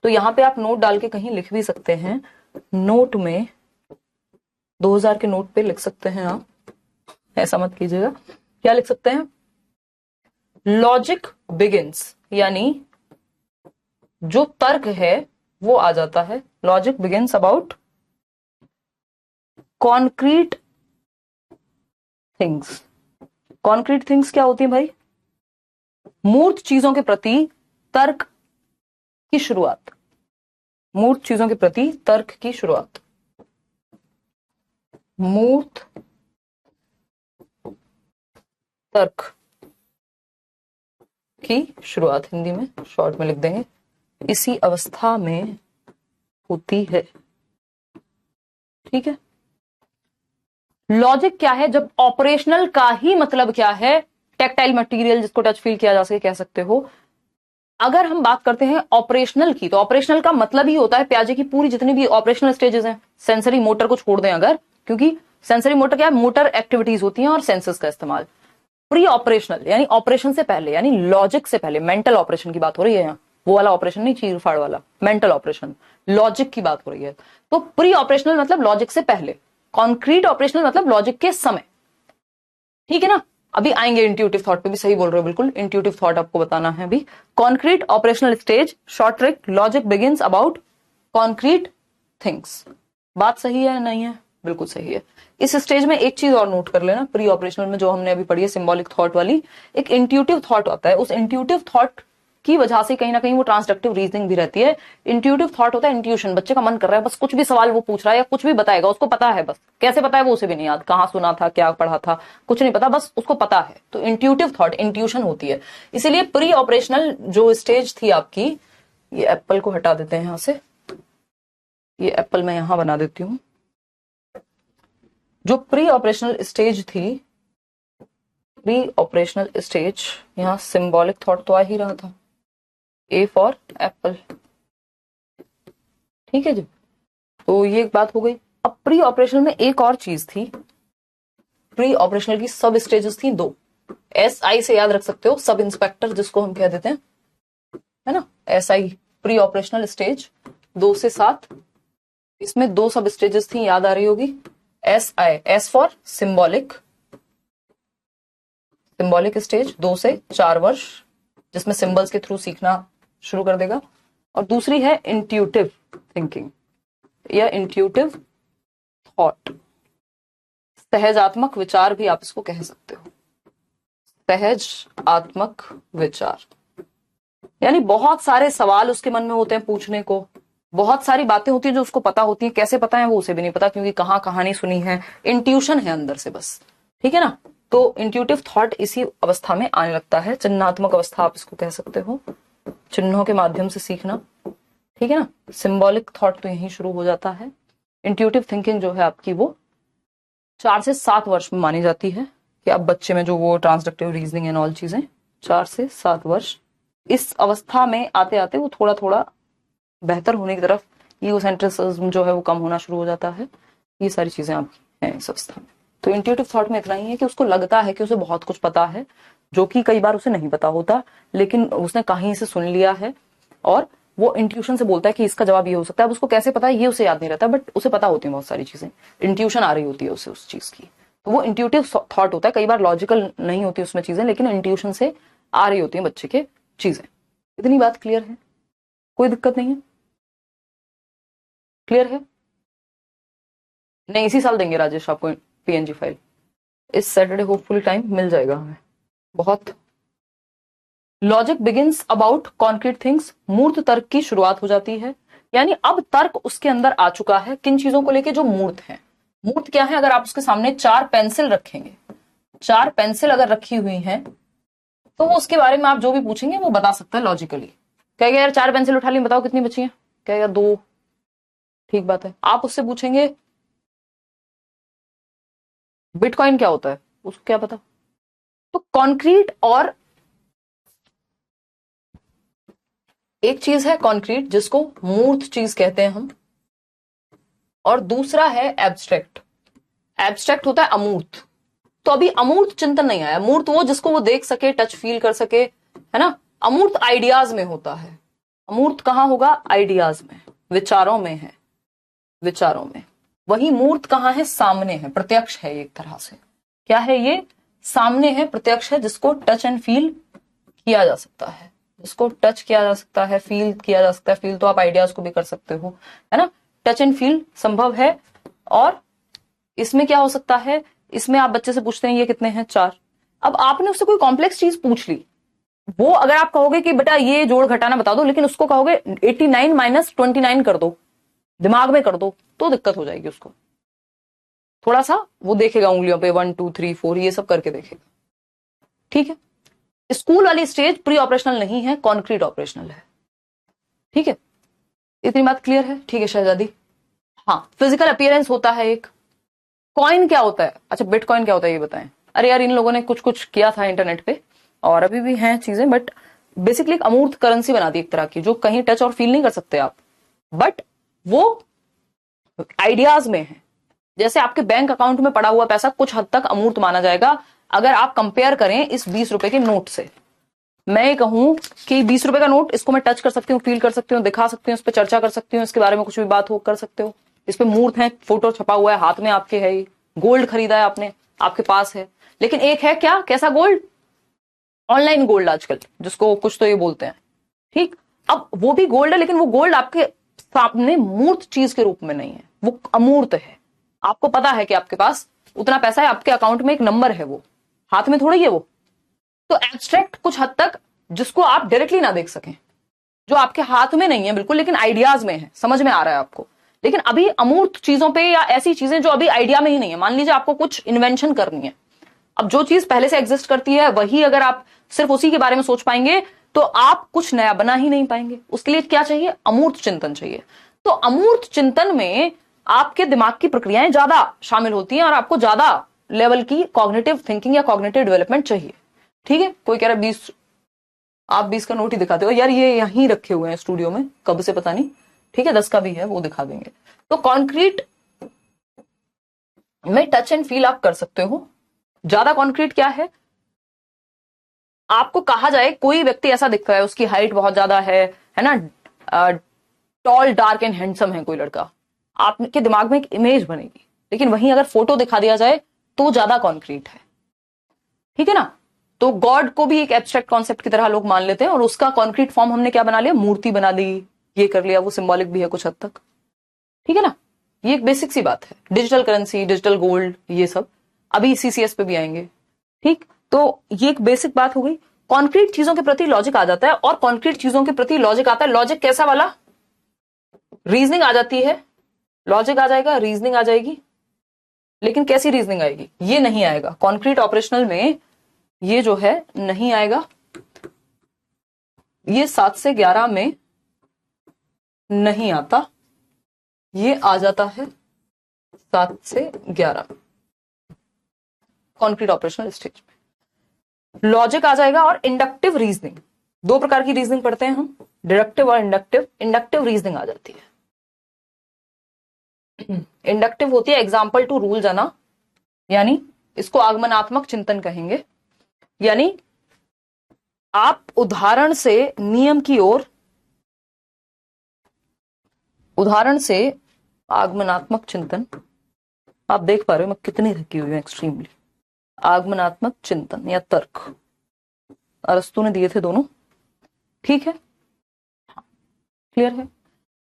तो यहां पे आप नोट डाल के कहीं लिख भी सकते हैं, नोट में 2000 के नोट पे लिख सकते हैं आप, ऐसा मत कीजिएगा। क्या लिख सकते हैं? लॉजिक बिगिंस, यानी जो तर्क है वो आ जाता है, logic begins about concrete things. Concrete things क्या होती है भाई? मूर्त चीजों के प्रति तर्क की शुरुआत, मूर्त चीजों के प्रति तर्क की शुरुआत, मूर्त तर्क की शुरुआत, हिंदी में शॉर्ट में लिख देंगे, इसी अवस्था में होती है, ठीक है। लॉजिक क्या है? जब ऑपरेशनल का ही मतलब क्या है? टेक्टाइल मटेरियल जिसको टच फील किया जा सके, कह सकते हो। अगर हम बात करते हैं ऑपरेशनल की, तो ऑपरेशनल का मतलब ही होता है प्याजे की पूरी जितनी भी ऑपरेशनल स्टेजेस हैं, सेंसरी मोटर को छोड़ दें अगर, क्योंकि सेंसरी मोटर क्या है? मोटर एक्टिविटीज होती हैं और सेंसस का इस्तेमाल। प्री ऑपरेशनल यानी ऑपरेशन से पहले, यानी लॉजिक से पहले, मेंटल ऑपरेशन की बात हो रही है यहाँ, वो वाला ऑपरेशन नहीं, चीर फाड़ वाला, मेंटल ऑपरेशन, लॉजिक की बात हो रही है। तो प्री ऑपरेशनल मतलब लॉजिक से पहले, कॉन्क्रीट ऑपरेशनल मतलब लॉजिक के समय, ठीक है ना। अभी आएंगे इंट्यूटिव थॉट पे भी, सही बोल रहे हो बिल्कुल, इंट्यूटिव थॉट आपको बताना है अभी। Concrete operational stage, short trick, logic begins about concrete things. बात सही है नहीं है? बिल्कुल सही है। इस स्टेज में एक चीज और नोट कर लेना, प्री ऑपरेशनल में जो हमने अभी पढ़ी है सिंबॉलिक थॉट वाली, एक इंट्यूटिव थॉट आता है। उस इंट्यूटिव थॉट की वजह से कहीं ना कहीं वो ट्रांसडक्टिव रीजनिंग भी रहती है। इंट्यूटिव थॉट होता है इंट्यूशन, बच्चे का मन कर रहा है, बस कुछ भी सवाल वो पूछ रहा है या कुछ भी बताएगा, उसको पता है, बस कैसे पता है वो उसे भी नहीं याद, कहाँ सुना था, क्या पढ़ा था, कुछ नहीं पता, बस उसको पता है। तो इंट्यूटिव थॉट, इंट्यूशन होती है। इसीलिए प्री ऑपरेशनल जो स्टेज थी आपकी, ये एप्पल को हटा देते हैं यहां से, ये एप्पल मैं यहां बना देती हूं। जो प्री ऑपरेशनल स्टेज थी, प्री ऑपरेशनल स्टेज, यहां सिंबॉलिक थॉट तो आ ही रहा था, ए फॉर एप्पल, ठीक है जी। तो ये एक बात हो गई। अब प्री ऑपरेशनल में एक और चीज थी, प्री ऑपरेशनल की सब स्टेजेस थी 2। SI से याद रख सकते हो, सब इंस्पेक्टर जिसको हम कह देते हैं, है ना, SI प्री ऑपरेशनल स्टेज 2 से 7। इसमें 2 सब स्टेजेस थी, याद आ रही होगी। SI, S for symbolic, symbolic stage 2 से 4 वर्ष, जिसमें सिंबल्स के थ्रू सीखना शुरू कर देगा। और दूसरी है इंट्यूटिव थिंकिंग या इंट्यूटिव थॉट, सहजात्मक विचार भी आप इसको कह सकते हो। सहज आत्मक विचार यानी बहुत सारे सवाल उसके मन में होते हैं पूछने को, बहुत सारी बातें होती हैं जो उसको पता होती हैं, कैसे पता है वो उसे भी नहीं पता, क्योंकि कहाँ कहानी सुनी है, इंट्यूशन है अंदर से बस, ठीक है ना। तो इंट्यूटिव थॉट इसी अवस्था में आने लगता है, चिन्हात्मक अवस्था आप इसको कह सकते हो, चिन्हों के माध्यम से सीखना, ठीक है ना। सिंबॉलिक थॉट तो यहीं शुरू हो जाता है। इंट्यूटिव थिंकिंग जो है आपकी वो 4 से 7 वर्ष में मानी जाती है कि अब बच्चे में जो वो ट्रांसडक्टिव रीजनिंग एंड ऑल चीजें 4 से 7 वर्ष, इस अवस्था में आते आते वो थोड़ा थोड़ा बेहतर होने की तरफ, ईगोसेंट्रिसिज्म जो है वो कम होना शुरू हो जाता है। ये सारी चीजें आपकी हैं इस अवस्था में। तो इंट्यूटिव थॉट में इतना ही है कि उसको लगता है कि उसे बहुत कुछ पता है, जो कि कई बार उसे नहीं पता होता, लेकिन उसने कहीं से सुन लिया है और वो इंट्यूशन से बोलता है कि इसका जवाब ये हो सकता है। अब उसको कैसे पता है ये उसे याद नहीं रहता, बट उसे पता होती है बहुत सारी चीजें, इंट्यूशन आ रही होती है उसे उस चीज की। तो वो इंट्यूटिव थॉट होता है। कई बार लॉजिकल नहीं होती उसमें चीजें, लेकिन इंट्यूशन से आ रही होती है बच्चे के चीजें। इतनी बात क्लियर है? कोई दिक्कत नहीं है? क्लियर है? नहीं, इसी साल देंगे राजेश आपको PNG फाइल, इस सैटरडे होपफुली टाइम मिल जाएगा हमें। बहुत logic begins about concrete things, मूर्त तर्क की शुरुआत हो जाती है। यानी अब तर्क उसके अंदर आ चुका है किन चीजों को लेके, जो मूर्त है। मूर्त क्या है? अगर आप उसके सामने 4 पेंसिल रखेंगे, 4 पेंसिल अगर रखी हुई हैं, तो वो उसके बारे में आप जो भी पूछेंगे वो बता सकता है लॉजिकली। कहेगा यार 4 पेंसिल उठा ली, बताओ कितनी बची है, कहेगा 2, ठीक बात है। आप उससे पूछेंगे बिटकॉइन क्या होता है, उसको क्या पता। तो कॉन्क्रीट, और एक चीज है कॉन्क्रीट जिसको मूर्त चीज कहते हैं हम, और दूसरा है एब्स्ट्रैक्ट। एब्स्ट्रैक्ट होता है अमूर्त। तो अभी अमूर्त चिंतन नहीं आया, मूर्त वो जिसको वो देख सके, टच फील कर सके, है ना। अमूर्त आइडियाज में होता है। अमूर्त कहां होगा? आइडियाज में, विचारों में है, विचारों में। वही मूर्त कहां है? सामने है, प्रत्यक्ष है एक तरह से। क्या है ये? सामने है, प्रत्यक्ष है, जिसको टच एंड फील किया जा सकता है, जिसको टच किया जा सकता है, फील किया जा सकता है। फील तो आप आइडियाज को भी कर सकते हो, है ना। टच एंड फील संभव है। और इसमें क्या हो सकता है? इसमें आप बच्चे से पूछते हैं ये कितने हैं? 4। अब आपने उससे कोई कॉम्प्लेक्स चीज पूछ ली, वो अगर आप कहोगे कि बेटा ये जोड़ घटाना बता दो, लेकिन उसको कहोगे 89 - 29 कर दो, दिमाग में कर दो, तो दिक्कत हो जाएगी उसको। थोड़ा सा वो देखेगा उंगलियों पे 1 2 3 4 ये सब करके देखेगा, ठीक है। स्कूल वाली स्टेज प्री ऑपरेशनल नहीं है, कॉन्क्रीट ऑपरेशनल है, ठीक है। इतनी बात क्लियर है? ठीक है शहजादी। हाँ, फिजिकल अपीयरेंस होता है एक। कॉइन क्या होता है? अच्छा, बिटकॉइन क्या होता है ये बताएं। अरे यार, इन लोगों ने कुछ कुछ किया था इंटरनेट पे, और अभी भी हैं चीजें, बट बेसिकली एक अमूर्त करेंसी बना दी एक तरह की, जो कहीं टच और फील नहीं कर सकते आप, बट वो आइडियाज में है। जैसे आपके बैंक अकाउंट में पड़ा हुआ पैसा कुछ हद तक अमूर्त माना जाएगा, अगर आप कंपेयर करें इस 20 रुपए के नोट से। मैं कहूं कि 20 रुपए का नोट, इसको मैं टच कर सकती हूँ, फील कर सकती हूँ, दिखा सकती हूँ, इस पर चर्चा कर सकती हूँ, इसके बारे में कुछ भी बात हो कर सकते हो। इस पे मूर्त है, फोटो छपा हुआ है, हाथ में आपके है, गोल्ड खरीदा है आपने, आपके पास है। लेकिन एक है क्या, कैसा गोल्ड? ऑनलाइन गोल्ड आजकल, जिसको कुछ तो ये बोलते हैं, ठीक। अब वो भी गोल्ड है, लेकिन वो गोल्ड आपके सामने मूर्त चीज के रूप में नहीं है, वो अमूर्त है। आपको पता है कि आपके पास उतना पैसा है, आपके अकाउंट में एक नंबर है, वो हाथ में थोड़ी है वो। तो एब्स्ट्रैक्ट कुछ हद तक जिसको आप डायरेक्टली ना देख सकें, जो आपके हाथ में नहीं है बिल्कुल, लेकिन आइडियाज में है, समझ में आ रहा है आपको। लेकिन अभी अमूर्त चीजों पे या ऐसी चीजें जो अभी आइडिया में ही नहीं है, मान लीजिए आपको कुछ इन्वेंशन करनी है, अब जो चीज पहले से एग्जिस्ट करती है वही अगर आप सिर्फ उसी के बारे में सोच पाएंगे तो आप कुछ नया बना ही नहीं पाएंगे। उसके लिए क्या चाहिए? अमूर्त चिंतन चाहिए। तो अमूर्त चिंतन में आपके दिमाग की प्रक्रियाएं ज्यादा शामिल होती हैं और आपको ज्यादा लेवल की कॉग्निटिव थिंकिंग या कॉग्निटिव डेवलपमेंट चाहिए। ठीक है, कोई कह रहा है 20, आप 20 का नोट ही दिखाते हो यार, ये यहीं रखे हुए हैं स्टूडियो में कब से पता नहीं। ठीक है, 10 का भी है, वो दिखा देंगे। तो कॉन्क्रीट में टच एंड फील आप कर सकते हो। ज्यादा कॉन्क्रीट क्या है? आपको कहा जाए कोई व्यक्ति ऐसा दिखता है, उसकी हाइट बहुत ज्यादा है ना, टॉल डार्क एंड हैंडसम है कोई लड़का, आपके दिमाग में एक इमेज बनेगी। लेकिन वहीं अगर फोटो दिखा दिया जाए तो ज्यादा कॉन्क्रीट है। ठीक है ना? तो गॉड को भी एक एब्स्ट्रैक्ट कॉन्सेप्ट की तरह लोग मान लेते हैं और उसका कॉन्क्रीट फॉर्म हमने क्या बना लिया? मूर्ति बना ली, ये कर लिया। वो सिंबॉलिक भी है कुछ हद तक। ठीक है ना? ये एक बेसिक सी बात है। डिजिटल करेंसी, डिजिटल गोल्ड, ये सब अभी सीसीएस पे भी आएंगे। ठीक, तो ये एक बेसिक बात हो गई। कॉन्क्रीट चीजों के प्रति लॉजिक आ जाता है और कॉन्क्रीट चीजों के प्रति लॉजिक आता है। लॉजिक कैसा वाला? रीजनिंग आ जाती है, लॉजिक आ जाएगा, रीजनिंग आ जाएगी। लेकिन कैसी रीजनिंग आएगी? ये नहीं आएगा कॉन्क्रीट ऑपरेशनल में, ये जो है नहीं आएगा। ये 7 से 11 में नहीं आता, ये आ जाता है 7 से 11 कॉन्क्रीट ऑपरेशनल स्टेज में। लॉजिक आ जाएगा और इंडक्टिव रीजनिंग, दो प्रकार की रीजनिंग पढ़ते हैं हम, डिडक्टिव और इंडक्टिव। इंडक्टिव रीजनिंग आ जाती है। इंडक्टिव होती है एग्जाम्पल टू रूल जाना, यानी इसको आगमनात्मक चिंतन कहेंगे। यानी आप उदाहरण से नियम की ओर, उदाहरण से आगमनात्मक चिंतन, आप देख पा रहे हो मैं कितनी रखी हुई हूं एक्सट्रीमली। आगमनात्मक चिंतन या तर्क अरस्तु ने दिए थे दोनों। ठीक है, क्लियर है?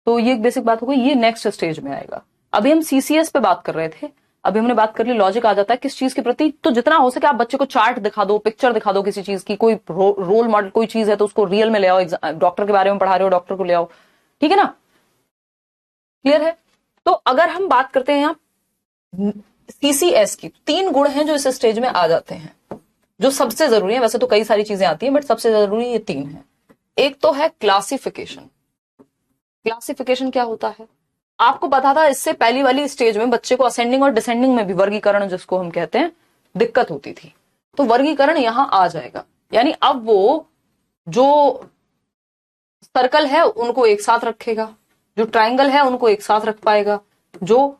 तो ये एक बेसिक बात हो गई, ये नेक्स्ट स्टेज में आएगा। अभी हम सीसीएस पे बात कर रहे थे, अभी हमने बात कर ली लॉजिक आ जाता है किस चीज के प्रति। तो जितना हो सके आप बच्चे को चार्ट दिखा दो, पिक्चर दिखा दो किसी चीज की, कोई रोल मॉडल कोई चीज है तो उसको रियल में ले आओ। डॉक्टर के बारे में पढ़ा रहे हो, डॉक्टर को ले आओ। ठीक है ना? क्लियर है? तो अगर हम बात करते हैं यहां सीसीएस की, 3 गुण हैं जो इस स्टेज में आ जाते हैं, जो सबसे जरूरी है। वैसे तो कई सारी चीजें आती हैं बट सबसे जरूरी ये 3 है। एक तो है क्लासिफिकेशन। क्लासिफिकेशन क्या होता है? आपको पता था इससे पहली वाली स्टेज में बच्चे को असेंडिंग और डिसेंडिंग में भी, वर्गीकरण जिसको हम कहते हैं, दिक्कत होती थी। तो वर्गीकरण यहां आ जाएगा। यानी अब वो जो सर्कल है उनको एक साथ रखेगा, जो ट्राइंगल है उनको एक साथ रख पाएगा, जो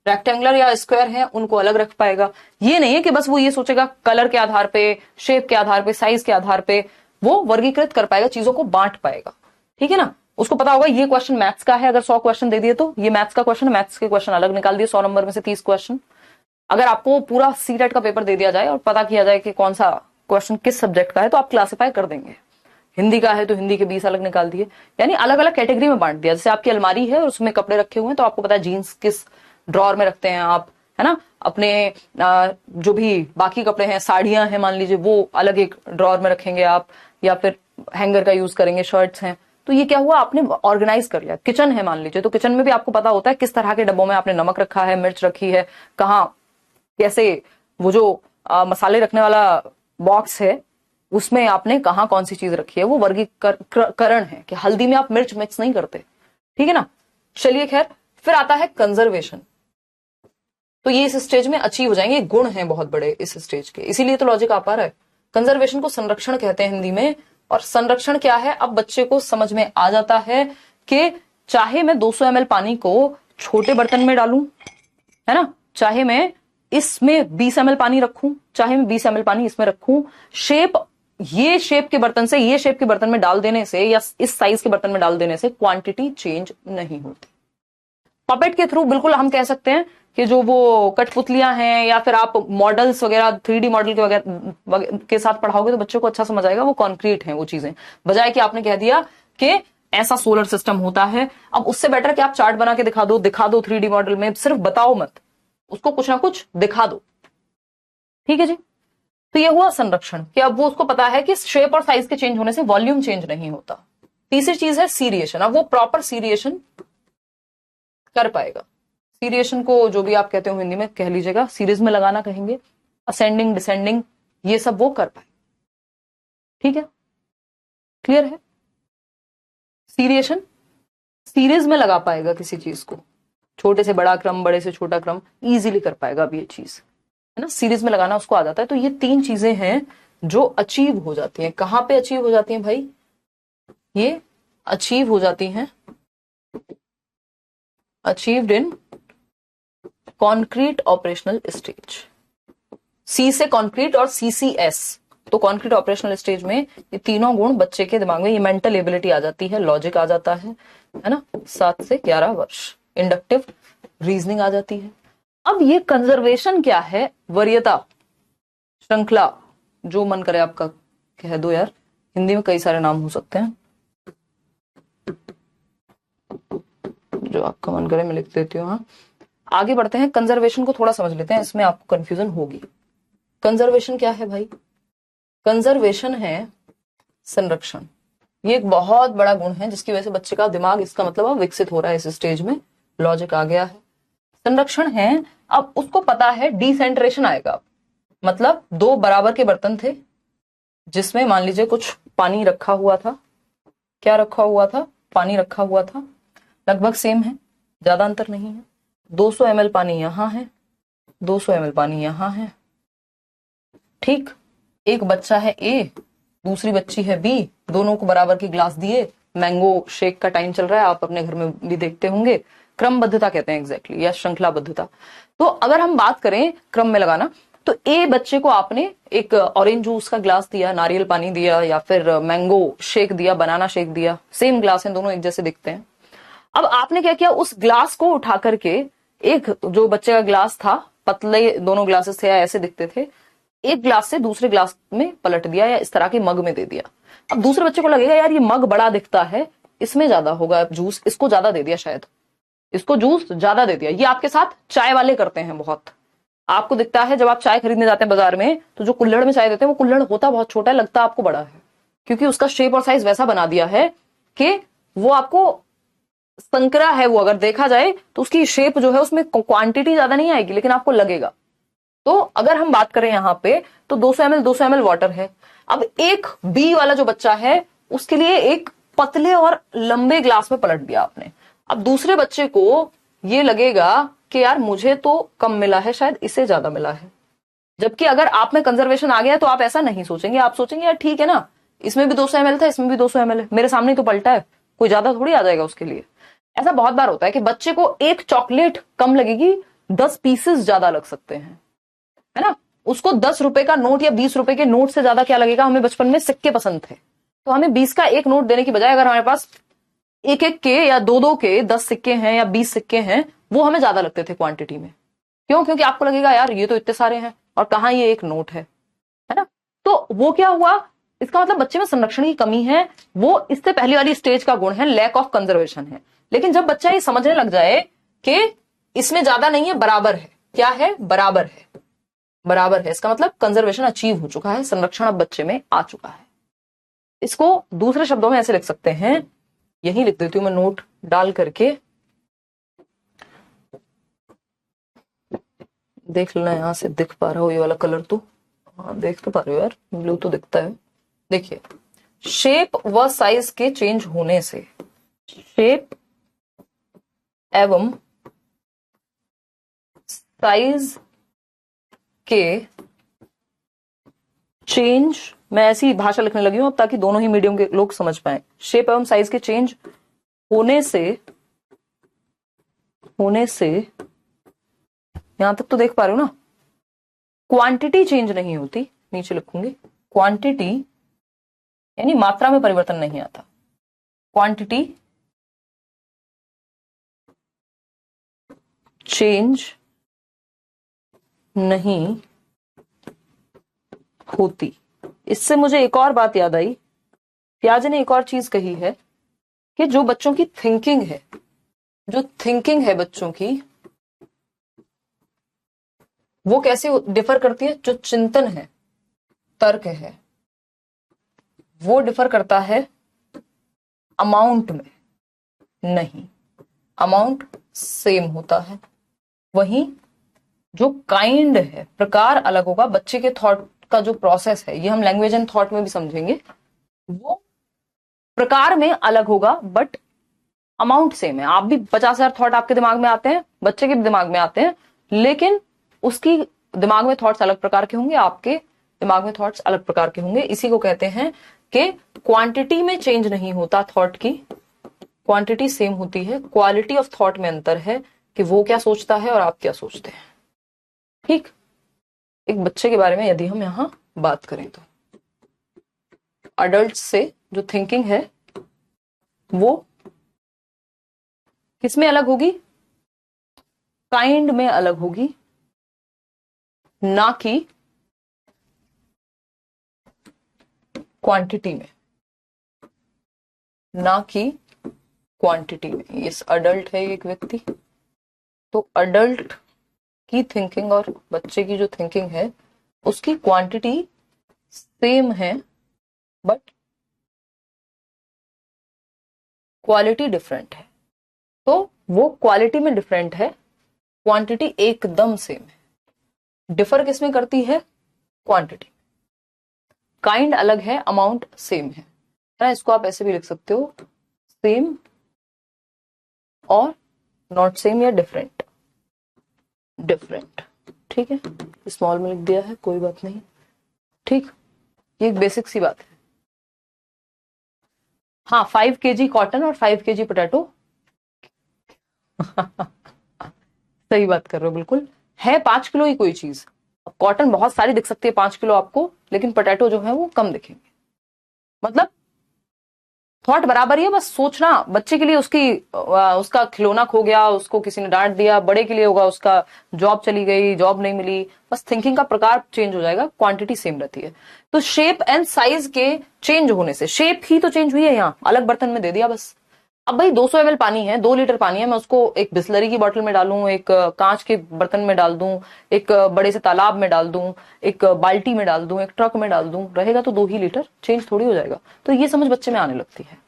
रेक्टेंगुलर या स्क्वायर है उनको अलग रख पाएगा। ये नहीं है कि बस वो ये सोचेगा कलर के आधार पे, शेप के आधार पे, साइज के आधार पे, वो वर्गीकृत कर पाएगा, चीजों को बांट पाएगा। ठीक है ना? उसको पता होगा ये क्वेश्चन मैथ्स का है, अगर 100 क्वेश्चन दे दिए तो ये मैथ्स का क्वेश्चन है, मैथ्स के क्वेश्चन अलग निकाल दिए 100 नंबर में से 30 क्वेश्चन। अगर आपको पूरा सीटेट का पेपर दे दिया जाए और पता किया जाए कि कौन सा क्वेश्चन किस सब्जेक्ट का है, तो आप क्लासिफाई कर देंगे। हिंदी का है तो हिंदी के 20 अलग निकाल दिए, यानी अलग अलग कैटेगरी में बांट दिया। जैसे आपकी अलमारी है और उसमें कपड़े रखे हुए हैं, तो आपको पता है जीन्स किस ड्रॉर में रखते हैं आप, है ना? अपने जो भी बाकी कपड़े हैं, साड़ियां हैं मान लीजिए, वो अलग एक ड्रॉर में रखेंगे आप, या फिर हैंगर का यूज करेंगे। शर्ट्स हैं तो ये क्या हुआ, आपने ऑर्गेनाइज कर लिया। किचन है मान लीजिए, तो किचन में भी आपको पता होता है किस तरह के डब्बों में आपने नमक रखा है, मिर्च रखी है, कहाँ कैसे, वो जो मसाले रखने वाला बॉक्स है उसमें आपने कहाँ कौन सी चीज रखी है। वो वर्गीकरण है कि हल्दी में आप मिर्च मिक्स नहीं करते। ठीक है ना? चलिए खैर, फिर आता है कंजर्वेशन। तो ये इस स्टेज में अचीव हो जाएंगे, गुण हैं बहुत बड़े इस स्टेज के, इसीलिए तो लॉजिक आ पा रहा है। कंजर्वेशन को संरक्षण कहते हैं हिंदी में। और संरक्षण क्या है, अब बच्चे को समझ में आ जाता है कि चाहे मैं 200 ml पानी को छोटे बर्तन में डालूं, है ना, चाहे मैं इसमें 20 ml पानी रखूं, चाहे मैं 20 ml पानी इसमें रखूं, शेप ये शेप के बर्तन से ये शेप के बर्तन में डाल देने से या इस साइज के बर्तन में डाल देने से क्वांटिटी चेंज नहीं होती। पपेट के थ्रू बिल्कुल हम कह सकते हैं कि जो वो कठपुतलियां हैं या फिर आप मॉडल्स वगैरह 3D मॉडल के वगैरह के साथ पढ़ाओगे तो बच्चों को अच्छा समझ आएगा, वो कॉन्क्रीट हैं वो चीजें, बजाय कि आपने कह दिया कि ऐसा सोलर सिस्टम होता है। अब उससे बेटर कि आप चार्ट बना के दिखा दो 3D मॉडल में, सिर्फ बताओ मत, उसको कुछ ना कुछ दिखा दो। ठीक है जी? तो ये हुआ संरक्षण, कि अब वो उसको पता है कि शेप और साइज के चेंज होने से वॉल्यूम चेंज नहीं होता। तीसरी चीज है सीरिएशन। अब वो प्रॉपर सीरिएशन कर पाएगा। सीरिएशन को जो भी आप कहते हो हिंदी में कह लीजिएगा, सीरीज में लगाना कहेंगे, असेंडिंग डिसेंडिंग, ये सब वो कर पाए। ठीक है, क्लियर है? सीरिएशन सीरीज में लगा पाएगा किसी चीज को, छोटे से बड़ा क्रम, बड़े से छोटा क्रम इजीली कर पाएगा। अब ये चीज है ना, सीरीज में लगाना उसको आ जाता है। तो ये तीन चीजें हैं जो अचीव हो जाती हैं। कहां पे अचीव हो जाती हैं भाई? ये अचीव हो जाती हैं achieved in concrete operational stage. C से कॉन्क्रीट और CCS, तो कॉन्क्रीट ऑपरेशनल स्टेज में ये तीनों गुण बच्चे के दिमाग में, ये मेंटल एबिलिटी आ जाती है, लॉजिक आ जाता है ना, 7 से 11 वर्ष, इंडक्टिव रीजनिंग आ जाती है। अब ये कंजर्वेशन क्या है? वरीयता, श्रृंखला, जो मन करे आपका कह दो यार, हिंदी में कई सारे नाम हो सकते हैं, जो आपका मन करे मैं लिख देती हूँ। हाँ, आगे बढ़ते हैं, कंजर्वेशन को थोड़ा समझ लेते हैं, इसमें आपको कंफ्यूजन होगी। कंजर्वेशन क्या है भाई? कंजर्वेशन है संरक्षण। ये एक बहुत बड़ा गुण है जिसकी वजह से बच्चे का दिमाग, इसका मतलब अब विकसित हो रहा है, इस स्टेज में लॉजिक आ गया है। संरक्षण है, अब उसको पता है डिसेंट्रेशन आएगा। मतलब दो बराबर के बर्तन थे जिसमें मान लीजिए कुछ पानी रखा हुआ था। क्या रखा हुआ था? पानी रखा हुआ था, लगभग सेम है, ज्यादा अंतर नहीं है। 200 ml पानी यहां है, 200 ml पानी यहां है। ठीक, एक बच्चा है A, दूसरी बच्ची है B, दोनों को बराबर के ग्लास दिए। मैंगो शेक का टाइम चल रहा है, आप अपने घर में भी देखते होंगे। क्रमबद्धता कहते हैं एग्जैक्टली, या श्रृंखलाबद्धता। तो अगर हम बात करें क्रम में लगाना, तो A बच्चे को आपने एक ऑरेंज जूस का ग्लास दिया, नारियल पानी दिया, या फिर मैंगो शेक दिया, बनाना शेक दिया, सेम ग्लास है, दोनों एक जैसे दिखते हैं। अब आपने क्या किया, उस ग्लास को उठा करके, एक जो बच्चे का ग्लास था, पतले दोनों ग्लासेस थे या ऐसे दिखते थे, एक ग्लास से दूसरे ग्लास में पलट दिया या इस तरह के मग में दे दिया। अब दूसरे बच्चे को लगेगा यार ये मग बड़ा दिखता है, इसमें ज्यादा होगा जूस, इसको ज्यादा दे दिया, शायद इसको जूस ज्यादा दे दिया। ये आपके साथ चाय वाले करते हैं बहुत। आपको दिखता है जब आप चाय खरीदने जाते हैं बाजार में, तो जो कुल्हड़ में चाय देते हैं वो कुल्हड़ होता बहुत छोटा है, लगता आपको बड़ा है, क्योंकि उसका शेप और साइज वैसा बना दिया है कि वो आपको संकरा है। वो अगर देखा जाए तो उसकी शेप जो है उसमें क्वांटिटी ज्यादा नहीं आएगी, लेकिन आपको लगेगा। तो अगर हम बात करें यहाँ पे, तो 200 ml वाटर है। अब एक B वाला जो बच्चा है उसके लिए एक पतले और लंबे ग्लास में पलट दिया आपने। अब दूसरे बच्चे को ये लगेगा कि यार मुझे तो कम मिला है, शायद इसे ज्यादा मिला है। जबकि अगर आप में कंजर्वेशन आ गया तो आप ऐसा नहीं सोचेंगे, आप सोचेंगे यार ठीक है ना, इसमें भी 200 ml था, इसमें भी 200 ml है, मेरे सामने तो पलटा है, कोई ज्यादा थोड़ी आ जाएगा उसके लिए। ऐसा बहुत बार होता है कि बच्चे को एक चॉकलेट कम लगेगी, 10 पीसेस ज्यादा लग सकते हैं, है ना। उसको 10 रुपए का नोट या 20 रुपए के नोट से ज्यादा क्या लगेगा? हमें बचपन में सिक्के पसंद थे, तो हमें 20 का एक नोट देने की बजाय अगर हमारे पास एक एक के या दो दो के 10 सिक्के हैं या 20 सिक्के हैं, वो हमें ज्यादा लगते थे क्वांटिटी में। क्यों? क्योंकि आपको लगेगा यार ये तो इतने सारे हैं और कहाँ ये एक नोट है ना। तो वो क्या हुआ, इसका मतलब बच्चे में संरक्षण की कमी है। वो इससे पहली वाली स्टेज का गुण है, लैक ऑफ कंजर्वेशन है। लेकिन जब बच्चा ये समझने लग जाए कि इसमें ज्यादा नहीं है, बराबर है, क्या है? बराबर है, बराबर है, इसका मतलब कंजर्वेशन अचीव हो चुका है, संरक्षण अब बच्चे में आ चुका है। इसको दूसरे शब्दों में ऐसे लिख सकते हैं, यही लिख देती हूं मैं नोट डाल करके, देख लेना यहां से दिख पा रहा हो ये वाला कलर, तो हाँ देख तो पा रहे हो यार, ब्लू तो दिखता है। देखिए, शेप व साइज के चेंज होने से, शेप एवं साइज के चेंज, मैं ऐसी भाषा लिखने लगी हूं अब ताकि दोनों ही मीडियम के लोग समझ पाए। शेप एवं साइज के चेंज होने से यहां तक तो देख पा रहे हो ना, क्वांटिटी चेंज नहीं होती, नीचे लिखूंगी क्वांटिटी, यानी मात्रा में परिवर्तन नहीं आता, क्वांटिटी चेंज नहीं होती। इससे मुझे एक और बात याद आई, प्याजे ने एक और चीज कही है कि जो बच्चों की थिंकिंग है, जो थिंकिंग है बच्चों की, वो कैसे डिफर करती है, जो चिंतन है तर्क है वो डिफर करता है अमाउंट में, नहीं, अमाउंट सेम होता है। वहीं जो काइंड है, प्रकार अलग होगा। बच्चे के थॉट का जो प्रोसेस है, ये हम लैंग्वेज एंड थॉट में भी समझेंगे, वो प्रकार में अलग होगा बट अमाउंट सेम है। आप भी 50,000 थॉट आपके दिमाग में आते हैं, बच्चे के भी दिमाग में आते हैं, लेकिन उसकी दिमाग में थॉट्स अलग प्रकार के होंगे, आपके दिमाग में थॉट्स अलग प्रकार के होंगे। इसी को कहते हैं कि क्वांटिटी में चेंज नहीं होता, थॉट की क्वांटिटी सेम होती है, क्वालिटी ऑफ थॉट में अंतर है कि वो क्या सोचता है और आप क्या सोचते हैं। ठीक, एक बच्चे के बारे में यदि हम यहां बात करें तो अडल्ट से जो थिंकिंग है वो किसमें अलग होगी? काइंड में अलग होगी, ना कि क्वांटिटी में, ना कि क्वांटिटी में। ये अडल्ट है एक व्यक्ति, तो अडल्ट की थिंकिंग और बच्चे की जो थिंकिंग है उसकी क्वांटिटी सेम है बट क्वालिटी डिफरेंट है। तो वो क्वालिटी में डिफरेंट है, क्वांटिटी एकदम सेम है। डिफर किसमें करती है? क्वांटिटी। काइंड अलग है, अमाउंट सेम है ना। इसको आप ऐसे भी लिख सकते हो, सेम और नॉट सेम या डिफरेंट। डिफरेंट, ठीक है, स्मॉल में लिख दिया है, कोई बात नहीं। ठीक, ये एक बेसिक सी बात है। हाँ, 5 kg कॉटन और 5 kg पोटैटो सही बात कर रहे हो, बिल्कुल है 5 किलो ही कोई चीज। कॉटन बहुत सारी दिख सकती है 5 किलो आपको, लेकिन पोटैटो जो है वो कम दिखेंगे। मतलब थॉट बराबर ही है, बस सोचना। बच्चे के लिए उसका खिलौना खो गया, उसको किसी ने डांट दिया, बड़े के लिए होगा उसका जॉब चली गई, जॉब नहीं मिली, बस थिंकिंग का प्रकार चेंज हो जाएगा, क्वांटिटी सेम रहती है। तो शेप एंड साइज के चेंज होने से, शेप ही तो चेंज हुई है, यहाँ अलग बर्तन में दे दिया बस। अब भाई 200 ml पानी है, 2 लीटर पानी है, मैं उसको एक बिस्लरी की बोतल में डालूं, एक कांच के बर्तन में डाल दूं, एक बड़े से तालाब में डाल दूं, एक बाल्टी में डाल दूं, एक ट्रक में डाल दूं, रहेगा तो 2 ही लीटर, चेंज थोड़ी हो जाएगा। तो ये समझ बच्चे में आने लगती है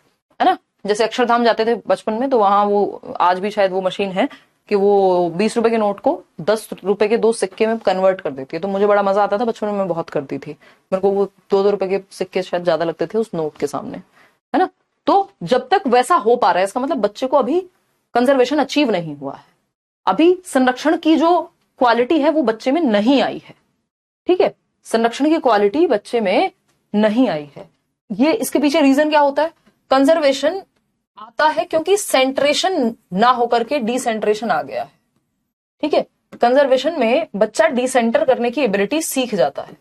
ना। जैसे अक्षरधाम जाते थे बचपन में, तो वहां वो आज भी शायद वो मशीन है कि वो 20 रुपए के नोट को 10 रुपए के 2 सिक्के में कन्वर्ट कर देती है। तो मुझे बड़ा मजा आता था बचपन में, मैं बहुत करती थी। मेरे को वो 2-2 रुपए के सिक्के शायद ज्यादा लगते थे उस नोट के सामने, है ना। तो जब तक वैसा हो पा रहा है, इसका मतलब बच्चे को अभी कंजर्वेशन अचीव नहीं हुआ है, अभी संरक्षण की जो क्वालिटी है वो बच्चे में नहीं आई है। ठीक है, संरक्षण की क्वालिटी बच्चे में नहीं आई है। ये इसके पीछे रीजन क्या होता है? कंजर्वेशन आता है क्योंकि सेंट्रेशन ना होकर के डिसेंट्रेशन आ गया है। ठीक है, कंजर्वेशन में बच्चा डिसेंटर करने की एबिलिटी सीख जाता है।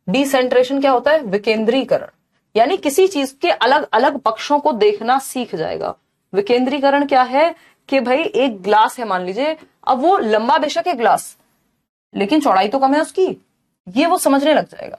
डिसेंट्रेशन क्या होता है? विकेंद्रीकरण, यानी किसी चीज के अलग अलग पक्षों को देखना सीख जाएगा। विकेंद्रीकरण क्या है कि भाई एक ग्लास है मान लीजिए, अब वो लंबा बेशक है ग्लास, लेकिन चौड़ाई तो कम है उसकी, ये वो समझने लग जाएगा।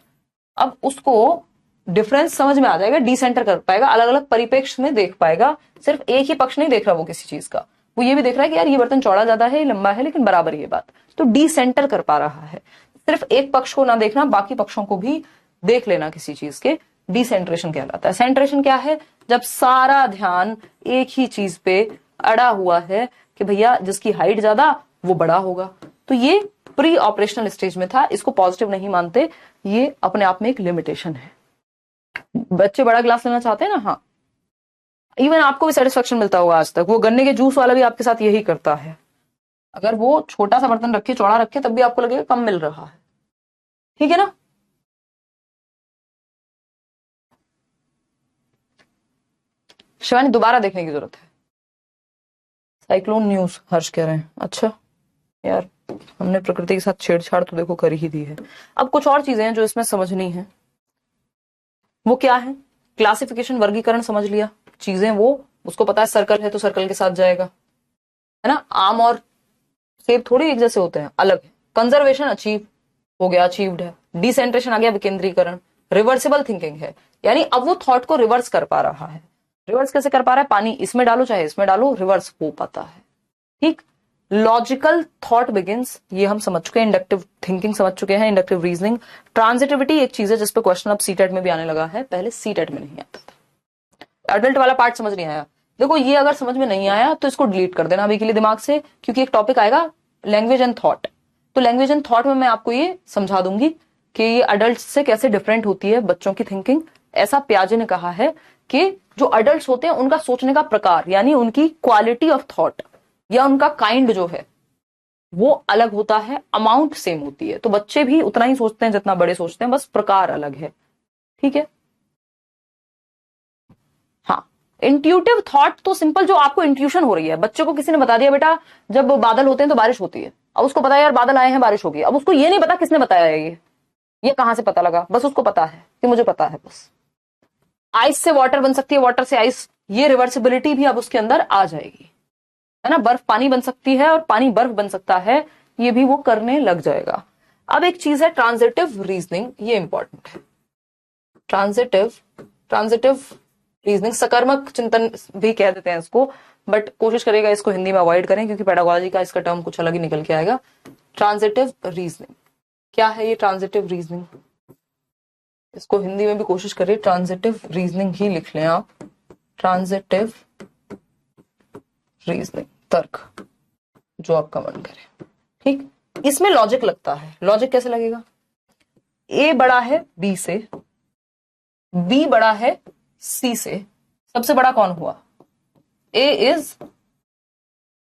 अब उसको डिफरेंस समझ में आ जाएगा, डिसेंटर कर पाएगा, अलग अलग परिप्रेक्ष्य में देख पाएगा। सिर्फ एक ही पक्ष नहीं देख रहा वो किसी चीज का, वो ये भी देख रहा है कि यार ये बर्तन चौड़ा ज्यादा है, लंबा है, लेकिन बराबर ये बात। तो डिसेंटर कर पा रहा है। सिर्फ एक पक्ष को ना देखना, बाकी पक्षों को भी देख लेना किसी चीज के, डिसेंट्रेशन कहलाता है। सेंट्रेशन क्या है? जब सारा ध्यान एक ही चीज पे अड़ा हुआ है कि भैया जिसकी हाइट ज्यादा वो बड़ा होगा। तो ये प्री ऑपरेशनल स्टेज में था, इसको पॉजिटिव नहीं मानते, ये अपने आप में एक लिमिटेशन है। बच्चे बड़ा ग्लास लेना चाहते हैं ना, हाँ, इवन आपको भी सेटिस्फेक्शन मिलता होगा आज तक। वो गन्ने के जूस वाला भी आपके साथ यही करता है, अगर वो छोटा सा बर्तन रखे, चौड़ा रखे, तब भी आपको लगेगा कम मिल रहा है। ठीक है ना। शिवानी दोबारा देखने की जरूरत है। साइक्लोन न्यूज हर्ष कह रहे हैं, अच्छा यार हमने प्रकृति के साथ छेड़छाड़ तो देखो कर ही दी है। अब कुछ और चीजें हैं जो इसमें समझनी है। वो क्या है? क्लासिफिकेशन, वर्गीकरण समझ लिया चीजें, वो उसको पता है सर्कल है तो सर्कल के साथ जाएगा, है ना। आम और सेब थोड़ी एक जैसे होते हैं, अलग है। कंजर्वेशन अचीव हो गया, अचीव्ड है। डिसेंट्रेशन आ गया, विकेंद्रीकरण। रिवर्सिबल थिंकिंग है, यानी अब वो थॉट को रिवर्स कर पा रहा है। रिवर्स कैसे कर पा रहा है? पानी इसमें डालो चाहे इसमें डालो, रिवर्स हो पाता है। ठीक, लॉजिकल थॉट बिगिंस, ये हम समझ चुके हैं, इंडक्टिव थिंकिंग समझ चुके हैं, इंडक्टिव रीजनिंग। ट्रांजिटिविटी एक चीज है जिसपे क्वेश्चन अब सीटेट में भी आने लगा है, पहले सीटेट में नहीं आता था। एडल्ट वाला पार्ट समझ नहीं आया, देखो ये अगर समझ में नहीं आया तो इसको डिलीट कर देना अभी के लिए दिमाग से, क्योंकि एक टॉपिक आएगा लैंग्वेज एंड थॉट। तो लैंग्वेज एंड थॉट में मैं आपको ये समझा दूंगी कि ये अडल्ट से कैसे डिफरेंट होती है बच्चों की थिंकिंग। ऐसा प्याजे ने कहा है कि जो अडल्ट होते हैं उनका सोचने का प्रकार, यानी उनकी क्वालिटी ऑफ थॉट या उनका काइंड जो है वो अलग होता है, अमाउंट सेम होती है। तो बच्चे भी उतना ही सोचते हैं जितना बड़े सोचते हैं, बस प्रकार अलग है। ठीक है, हाँ। इंट्यूटिव थॉट तो सिंपल, जो आपको इंट्यूशन हो रही है, बच्चे को किसी ने बता दिया बेटा जब बादल होते हैं तो बारिश होती है, अब उसको पता है यार बादल आए हैं बारिश होगी, अब उसको ये नहीं पता किसने बताया है, ये कहां से पता लगा, बस उसको पता है कि मुझे पता है बस। आइस से वाटर बन सकती है, वाटर से आइस, ये रिवर्सिबिलिटी भी अब उसके अंदर आ जाएगी, है ना। बर्फ पानी बन सकती है और पानी बर्फ बन सकता है, ये भी वो करने लग जाएगा। अब एक चीज है ट्रांजिटिव रीजनिंग, ये इंपॉर्टेंट है। ट्रांजिटिव रीजनिंग, सकर्मक चिंतन भी कह देते हैं इसको, बट कोशिश करेगा इसको हिंदी में अवॉइड करें क्योंकि पेडागोजी का इसका टर्म कुछ अलग ही निकल के आएगा। ट्रांजिटिव रीजनिंग क्या है? ये ट्रांजिटिव रीजनिंग, इसको हिंदी में भी कोशिश करें ट्रांजिटिव रीजनिंग ही लिख लें आप। ट्रांजिटिव रीजनिंग, तर्क, जो आपका मन करे। ठीक, इसमें लॉजिक लगता है। लॉजिक कैसे लगेगा? ए बड़ा है बी से, बी बड़ा है सी से, सबसे बड़ा कौन हुआ? A is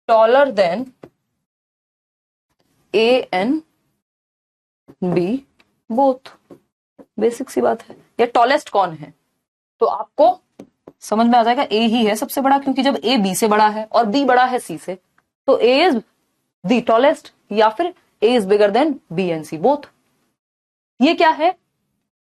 taller than A and B both. Basic सी बात है। या टॉलेस्ट कौन है? तो आपको समझ में आ जाएगा ए ही है सबसे बड़ा, क्योंकि जब ए बी से बड़ा है और बी बड़ा है सी से, तो ए इज द टॉलेस्ट, या फिर A is bigger than B and C both. ये क्या है?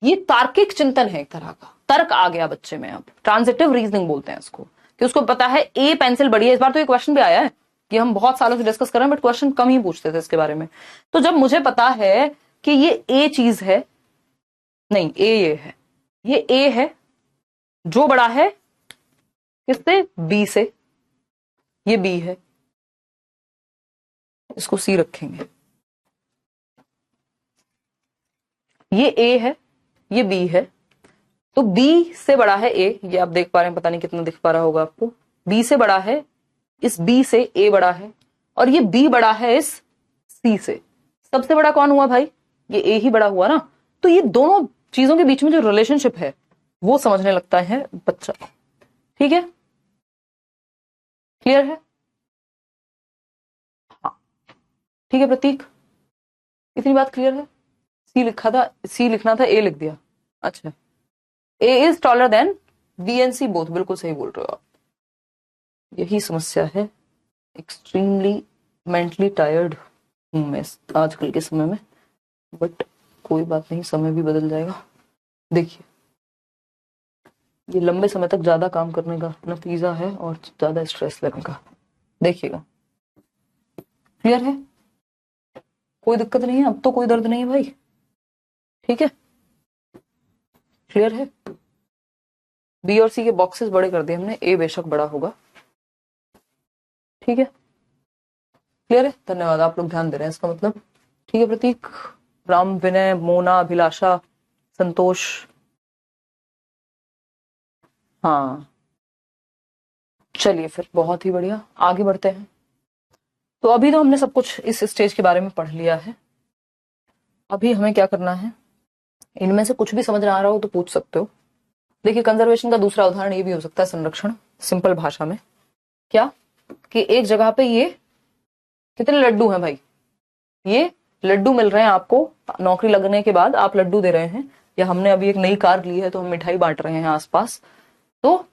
ये तार्किक चिंतन है, एक तरह का तर्क आ गया बच्चे में। अब ट्रांजिटिव रीजनिंग बोलते हैं इसको, कि उसको पता है ए पेंसिल बड़ी है। इस बार तो ये क्वेश्चन भी आया है कि हम बहुत सालों से डिस्कस कर रहे हैं, बट क्वेश्चन कम ही पूछते थे इसके बारे में। तो जब मुझे पता है कि ये ए चीज है, नहीं ए ये है, ये ए है जो बड़ा है किससे? बी से, ये बी है, इसको सी रखेंगे। ये ए है, ये बी है, तो बी से बड़ा है ए, ये आप देख पा रहे हैं, पता नहीं कितना दिख पा रहा होगा आपको। बी से बड़ा है, इस बी से ए बड़ा है, और ये बी बड़ा है इस सी से। सबसे बड़ा कौन हुआ भाई? ये ए ही बड़ा हुआ ना। तो ये दोनों चीजों के बीच में जो रिलेशनशिप है वो समझने लगता है बच्चा। ठीक है, क्लियर है? हाँ ठीक है प्रतीक, इतनी बात क्लियर है? सी लिखा था, सी लिखना था, ए लिख दिया। अच्छा, A is taller than B and C both, बिल्कुल सही बोल रहे हो आप। यही समस्या है, एक्सट्रीमली मेंटली टायर्ड हूं मैं आजकल के समय में, बट कोई बात नहीं, समय भी बदल जाएगा। देखिए, ये लंबे समय तक ज्यादा काम करने का नतीजा है और ज्यादा स्ट्रेस लेने का। देखिएगा, क्लियर है? कोई दिक्कत नहीं है, अब तो कोई दर्द नहीं है भाई। ठीक है, क्लियर है? बी और सी के बॉक्सेस बड़े कर दिए हमने, ए बेशक बड़ा होगा। ठीक है, क्लियर है? धन्यवाद, आप लोग ध्यान दे रहे हैं इसका मतलब। ठीक है प्रतीक, राम, विनय, मोना, अभिलाषा, संतोष। हाँ चलिए फिर, बहुत ही बढ़िया, आगे बढ़ते हैं। तो अभी तो हमने सब कुछ इस स्टेज के बारे में पढ़ लिया है। अभी हमें क्या करना है, इनमें से कुछ भी समझ ना आ रहा हो तो पूछ सकते हो। देखिए, कंजर्वेशन का दूसरा उदाहरण ये भी हो सकता है, संरक्षण, सिंपल भाषा में। क्या कि एक जगह पे ये कितने लड्डू हैं भाई, ये लड्डू मिल रहे हैं आपको नौकरी लगने के बाद, आप लड्डू दे रहे हैं, या हमने अभी एक नई कार ली है तो हम मिठाई बांट रहे हैं आसपास। तो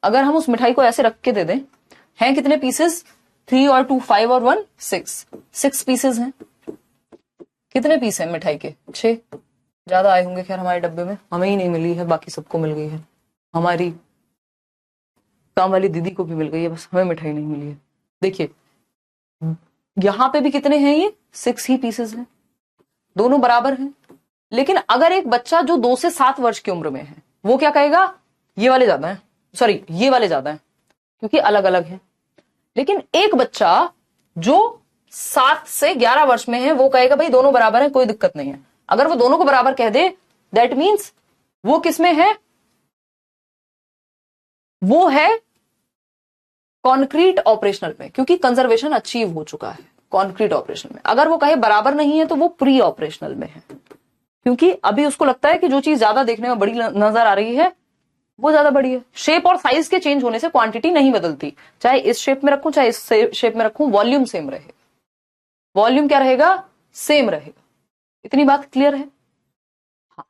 अगर हम उस मिठाई को ऐसे रख के दे दें, हैं कितने पीसेस? 3 और 2 5 और 1 6 पीसेस हैं। कितने पीस हैं मिठाई के? 6। ज्यादा आए होंगे खैर हमारे डब्बे में, हमें ही नहीं मिली है, बाकी सबको मिल गई है। हमारी काम वाली दीदी को भी मिल गई है, बस हमें मिठाई नहीं मिली है। देखिए यहां पे भी कितने हैं? ये 6 ही पीसेस हैं, दोनों बराबर हैं। लेकिन अगर एक बच्चा जो 2 से 7 वर्ष की उम्र में है, वो क्या कहेगा? ये वाले ज्यादा हैं, सॉरी ये वाले ज्यादा हैं, क्योंकि अलग अलग हैं। लेकिन एक बच्चा जो 7 से 11 वर्ष में है, वो कहेगा भाई दोनों बराबर है, कोई दिक्कत नहीं है। अगर वो दोनों को बराबर कह दे, दैट मीन्स वो किसमें है, वो है कॉन्क्रीट ऑपरेशनल में, क्योंकि कंजर्वेशन अचीव हो चुका है कॉन्क्रीट ऑपरेशनल में। अगर वो कहे बराबर नहीं है तो वो प्री ऑपरेशनल में है, क्योंकि अभी उसको लगता है कि जो चीज ज्यादा देखने में बड़ी नजर आ रही है वो ज्यादा बड़ी है। शेप और साइज के चेंज होने से क्वांटिटी नहीं बदलती, चाहे इस शेप में रखूं चाहे इस शेप में रखूं, वॉल्यूम सेम रहेगा। वॉल्यूम क्या रहेगा, सेम रहेगा। इतनी बात क्लियर है। हाँ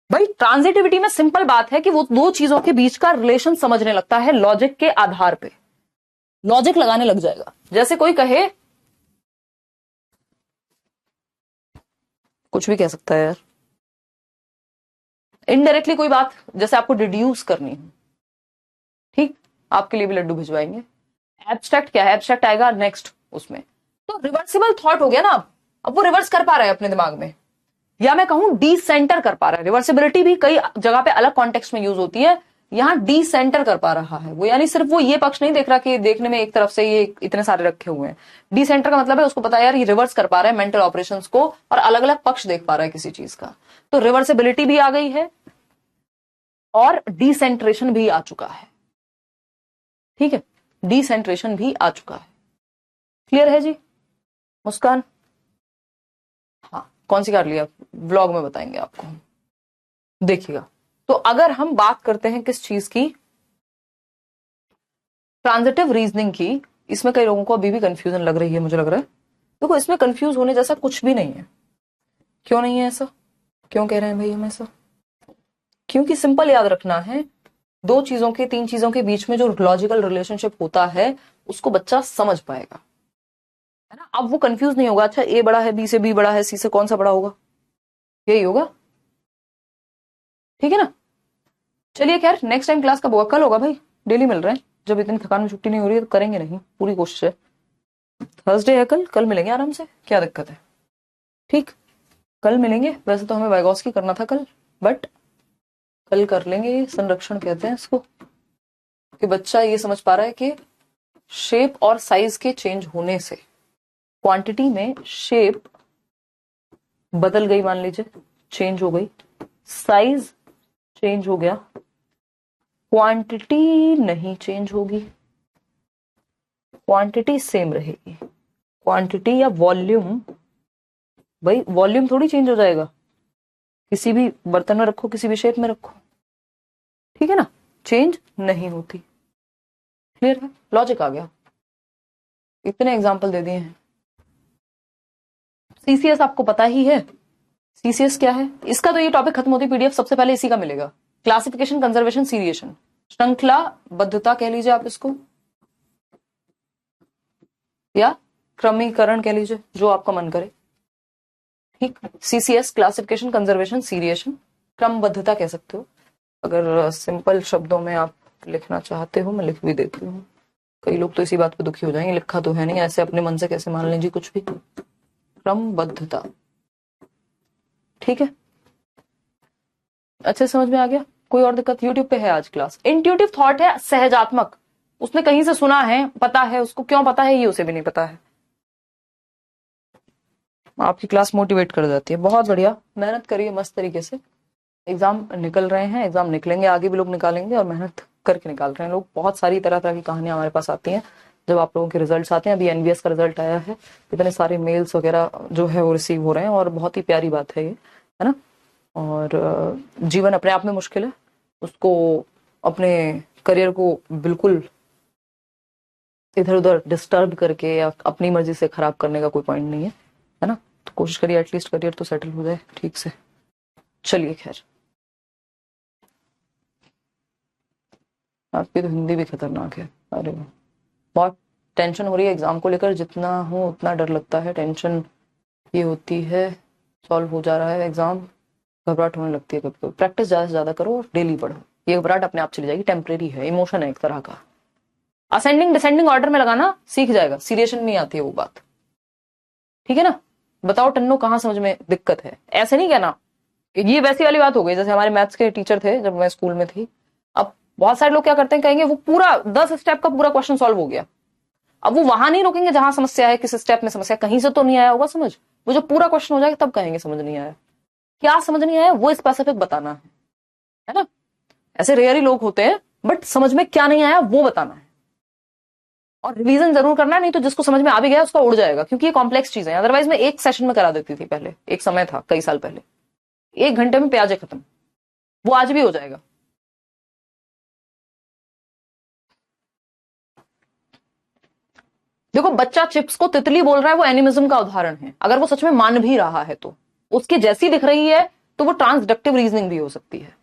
भाई, ट्रांजिटिविटी में सिंपल बात है कि वो दो चीजों के बीच का रिलेशन समझने लगता है लॉजिक के आधार पे, लॉजिक लगाने लग जाएगा। जैसे कोई कहे, कुछ भी कह सकता है यार, इनडायरेक्टली कोई बात, जैसे आपको डिड्यूस करनी है, ठीक, आपके लिए भी लड्डू भिजवाएंगे। एब्स्ट्रैक्ट क्या है, एब्स्ट्रैक्ट आएगा नेक्स्ट उसमें, तो रिवर्सिबल थॉट हो गया ना। अब वो रिवर्स कर पा रहा है अपने दिमाग में, या मैं कहूं डिसेंटर कर पा रहा है। रिवर्सिबिलिटी भी कई जगह पे अलग कॉन्टेक्स्ट में यूज होती है, यहां डिसेंटर कर पा रहा है वो, यानी सिर्फ वो ये पक्ष नहीं देख रहा कि देखने में एक तरफ से ये इतने सारे रखे हुए हैं। डिसेंटर का मतलब है उसको पता है यार ये रिवर्स कर पा रहा है मेंटल ऑपरेशंस को, और अलग अलग पक्ष देख पा रहा है किसी चीज का। तो रिवर्सिबिलिटी भी आ गई है और डिसेंट्रेशन भी आ चुका है। ठीक है, डिसेंट्रेशन भी आ चुका है। क्लियर है जी? मुस्कान, हाँ कौन सी कर लिया, व्लॉग में बताएंगे आपको, देखिएगा। तो अगर हम बात करते हैं किस चीज की, ट्रांजिटिव रीजनिंग की, इसमें कई लोगों को अभी भी कंफ्यूजन लग रही है, मुझे लग रहा है। देखो इसमें कंफ्यूज होने जैसा कुछ भी नहीं है। क्यों नहीं है ऐसा, क्यों कह रहे हैं भाई हम ऐसा? क्योंकि सिंपल याद रखना है, दो चीजों के, तीन चीजों के बीच में जो लॉजिकल रिलेशनशिप होता है उसको बच्चा समझ पाएगा, है ना। अब वो कंफ्यूज नहीं होगा, अच्छा ए बड़ा है, बी से बी बड़ा है, सी से कौन सा बड़ा होगा, यही होगा। ठीक है ना। चलिए खैर, नेक्स्ट टाइम क्लास कब होगा? कल होगा भाई, डेली मिल रहे हैं। जब इतनी थकान में छुट्टी नहीं हो रही है तो करेंगे नहीं, पूरी कोशिश है। थर्सडे है कल, कल मिलेंगे आराम से, क्या दिक्कत है। ठीक, कल मिलेंगे। वैसे तो हमें वाइगॉस्की करना था कल, बट कल कर लेंगे। संरक्षण कहते हैं इसको, कि बच्चा ये समझ पा रहा है कि शेप और साइज के चेंज होने से क्वांटिटी में शेप बदल गई, मान लीजिए चेंज हो गई, साइज चेंज हो गया, क्वांटिटी नहीं चेंज होगी, क्वांटिटी सेम रहेगी। क्वांटिटी या वॉल्यूम, भाई वॉल्यूम थोड़ी चेंज हो जाएगा, किसी भी बर्तन में रखो, किसी भी शेप में रखो, ठीक है ना, चेंज नहीं होती। क्लियर है, लॉजिक आ गया। इतने एग्जांपल दे दिए हैं। सीसीएस आपको पता ही है, सीसीएस क्या है, इसका तो ये टॉपिक खत्म होती पीडीएफ सबसे पहले इसी का मिलेगा। क्लासिफिकेशन, कंजर्वेशन, सीरिएशन, श्रृंखला बद्धता कह लीजिए आप इसको, या क्रमीकरण कह लीजिए, जो आपका मन करे। ठीक, सीसीएस क्लासिफिकेशन, कंजर्वेशन, सीरिएशन, क्रमबद्धता कह सकते हो। अगर सिंपल शब्दों में आप लिखना चाहते हो मैं लिख भी देती हूँ। कई लोग तो इसी बात पे दुखी हो जाएंगे, लिखा तो है नहीं, ऐसे अपने मन से कैसे मान लें जी कुछ भी। क्रमबद्धता, ठीक है, अच्छे समझ में आ गया। कोई और दिक्कत? यूट्यूब पे है आज क्लास। इंट्यूटिव थॉट है सहजात्मक, उसने कहीं से सुना है, पता है, उसको क्यों पता है ये उसे भी नहीं पता है। आपकी क्लास मोटिवेट कर जाती है, बहुत बढ़िया। मेहनत करिए मस्त तरीके से, एग्जाम निकल रहे हैं, एग्जाम निकलेंगे, आगे भी लोग निकालेंगे, और मेहनत करके निकाल रहे हैं लोग। बहुत सारी तरह तरह की कहानियां हमारे पास आती हैं जब आप लोगों के रिजल्ट्स आते हैं। अभी एनवीएस का रिजल्ट आया है, इतने सारे मेल्स वगैरह जो है वो रिसीव हो रहे हैं, और बहुत ही प्यारी बात है ये, है ना। और जीवन अपने आप में मुश्किल है, उसको, अपने करियर को बिल्कुल इधर उधर डिस्टर्ब करके या अपनी मर्जी से खराब करने का कोई पॉइंट नहीं है ना। तो कोशिश करिए एटलीस्ट करियर तो सेटल हो जाए ठीक से। चलिए खैर, आपकी तो हिंदी भी खतरनाक है। अरे बहुत टेंशन हो रही है एग्जाम को लेकर, जितना हो उतना डर लगता है। टेंशन ये होती है, सॉल्व हो जा रहा है एग्जाम, घबराहट होने लगती है कभी कभी। प्रैक्टिस ज्यादा से ज्यादा करो और डेली पढ़ो, ये घबराहट अपने आप चली जाएगी, टेम्परेरी है, इमोशन है एक तरह का। असेंडिंग डिसेंडिंग ऑर्डर में लगाना सीख जाएगा, सीरिएशन में आती है वो बात, ठीक है ना। बताओ टन्नो कहाँ समझ में दिक्कत है, ऐसे नहीं कहना। ये वैसी वाली बात हो गई जैसे हमारे मैथ्स के टीचर थे जब मैं स्कूल में थी। अब बहुत सारे लोग क्या करते हैं, कहेंगे वो पूरा 10 स्टेप का पूरा क्वेश्चन सॉल्व हो गया। अब वो वहां नहीं रोकेंगे जहां समस्या है, किस स्टेप में समस्या, कहीं से तो नहीं आया होगा समझ, वो जो पूरा क्वेश्चन हो जाएगा तब कहेंगे समझ नहीं आया। क्या समझ नहीं आया वो स्पेसिफिक बताना है ना। ऐसे रेयर ही लोग होते हैं, बट समझ में क्या नहीं आया वो बताना है, और रिवीजन जरूर करना है, नहीं तो जिसको समझ में आ भी गया उसका उड़ जाएगा, क्योंकि ये कॉम्प्लेक्स चीज है। अदरवाइज मैं एक सेशन में करा देती थी पहले, एक समय था कई साल पहले, 1 घंटे में प्याजे खत्म, वो आज भी हो जाएगा। देखो बच्चा चिप्स को तितली बोल रहा है, वो एनिमिज्म का उदाहरण है। अगर वो सच में मान भी रहा है तो उसकी जैसी दिख रही है, तो वो ट्रांसडक्टिव रीजनिंग भी हो सकती है।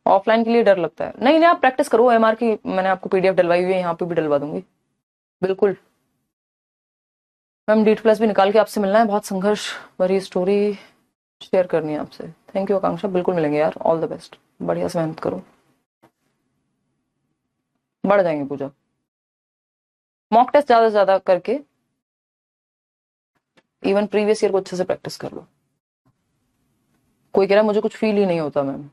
ऑफलाइन के लिए डर लगता है, नहीं नहीं आप प्रैक्टिस करो, एमआर की मैंने आपको पीडीएफ डलवाई हुई है, यहाँ पे भी डलवा दूंगी बिल्कुल। मैम डीट प्लस भी निकाल के आपसे मिलना है, बहुत संघर्ष भरी स्टोरी शेयर करनी है आपसे। थैंक यू आकांक्षा, बिल्कुल मिलेंगे यार, ऑल द बेस्ट, बढ़िया से मेहनत करो, बढ़ जाएंगे पूजा। मॉक टेस्ट ज्यादा से ज्यादा करके इवन प्रीवियस ईयर को अच्छे से प्रैक्टिस कर लो। कोई कह रहा है मुझे कुछ फील ही नहीं होता मैम,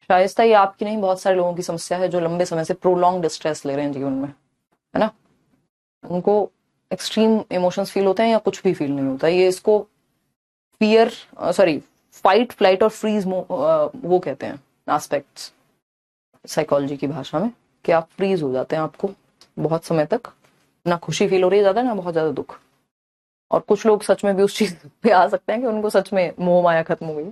शायस्ता ये आपकी नहीं, बहुत सारे लोगों की समस्या है जो लंबे समय से प्रोलॉन्ग स्ट्रेस ले रहे हैं जीवन में, है ना। उनको एक्सट्रीम इमोशंस फील होते हैं या कुछ भी फील नहीं होता, ये इसको फियर सॉरी फाइट फ्लाइट और फ्रीज वो कहते हैं एस्पेक्ट्स साइकोलॉजी की भाषा में, कि आप फ्रीज हो जाते हैं, आपको बहुत समय तक ना खुशी फील हो रही है ज्यादा, ना बहुत ज्यादा दुख। और कुछ लोग सच में भी उस चीज पे आ सकते हैं कि उनको सच में मोह माया खत्म हो गई।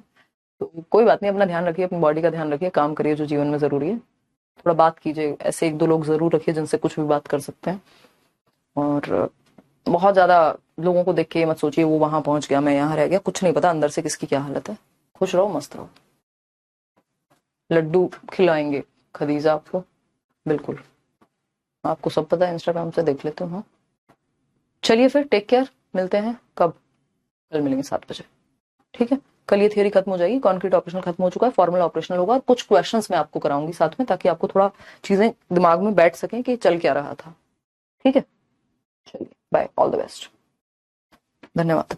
तो कोई बात नहीं, अपना ध्यान रखिए, अपनी बॉडी का ध्यान रखिए, काम करिए जो जीवन में जरूरी है, थोड़ा बात कीजिए, ऐसे 1-2 लोग जरूर रखिए जिनसे कुछ भी बात कर सकते हैं। और बहुत ज्यादा लोगों को देख के मत सोचिए वो वहां पहुंच गया मैं यहाँ रह गया, कुछ नहीं पता अंदर से किसकी क्या हालत है। खुश रहो, मस्त रहो, लड्डू खिलाएंगे खदीजा आपको, बिल्कुल आपको सब पता है, इंस्टाग्राम से देख लेते हो। हाँ चलिए फिर, टेक केयर, मिलते हैं कब, कल मिलेंगे 7 बजे, ठीक है। कल ये थियरी खत्म हो जाएगी, कॉन्क्रीट ऑपरेशनल खत्म हो चुका है, फॉर्मल ऑपरेशनल होगा, और कुछ क्वेश्चंस मैं आपको कराऊंगी साथ में, ताकि आपको थोड़ा चीजें दिमाग में बैठ सकें कि चल क्या रहा था, ठीक है। चलिए बाय, ऑल द बेस्ट, धन्यवाद।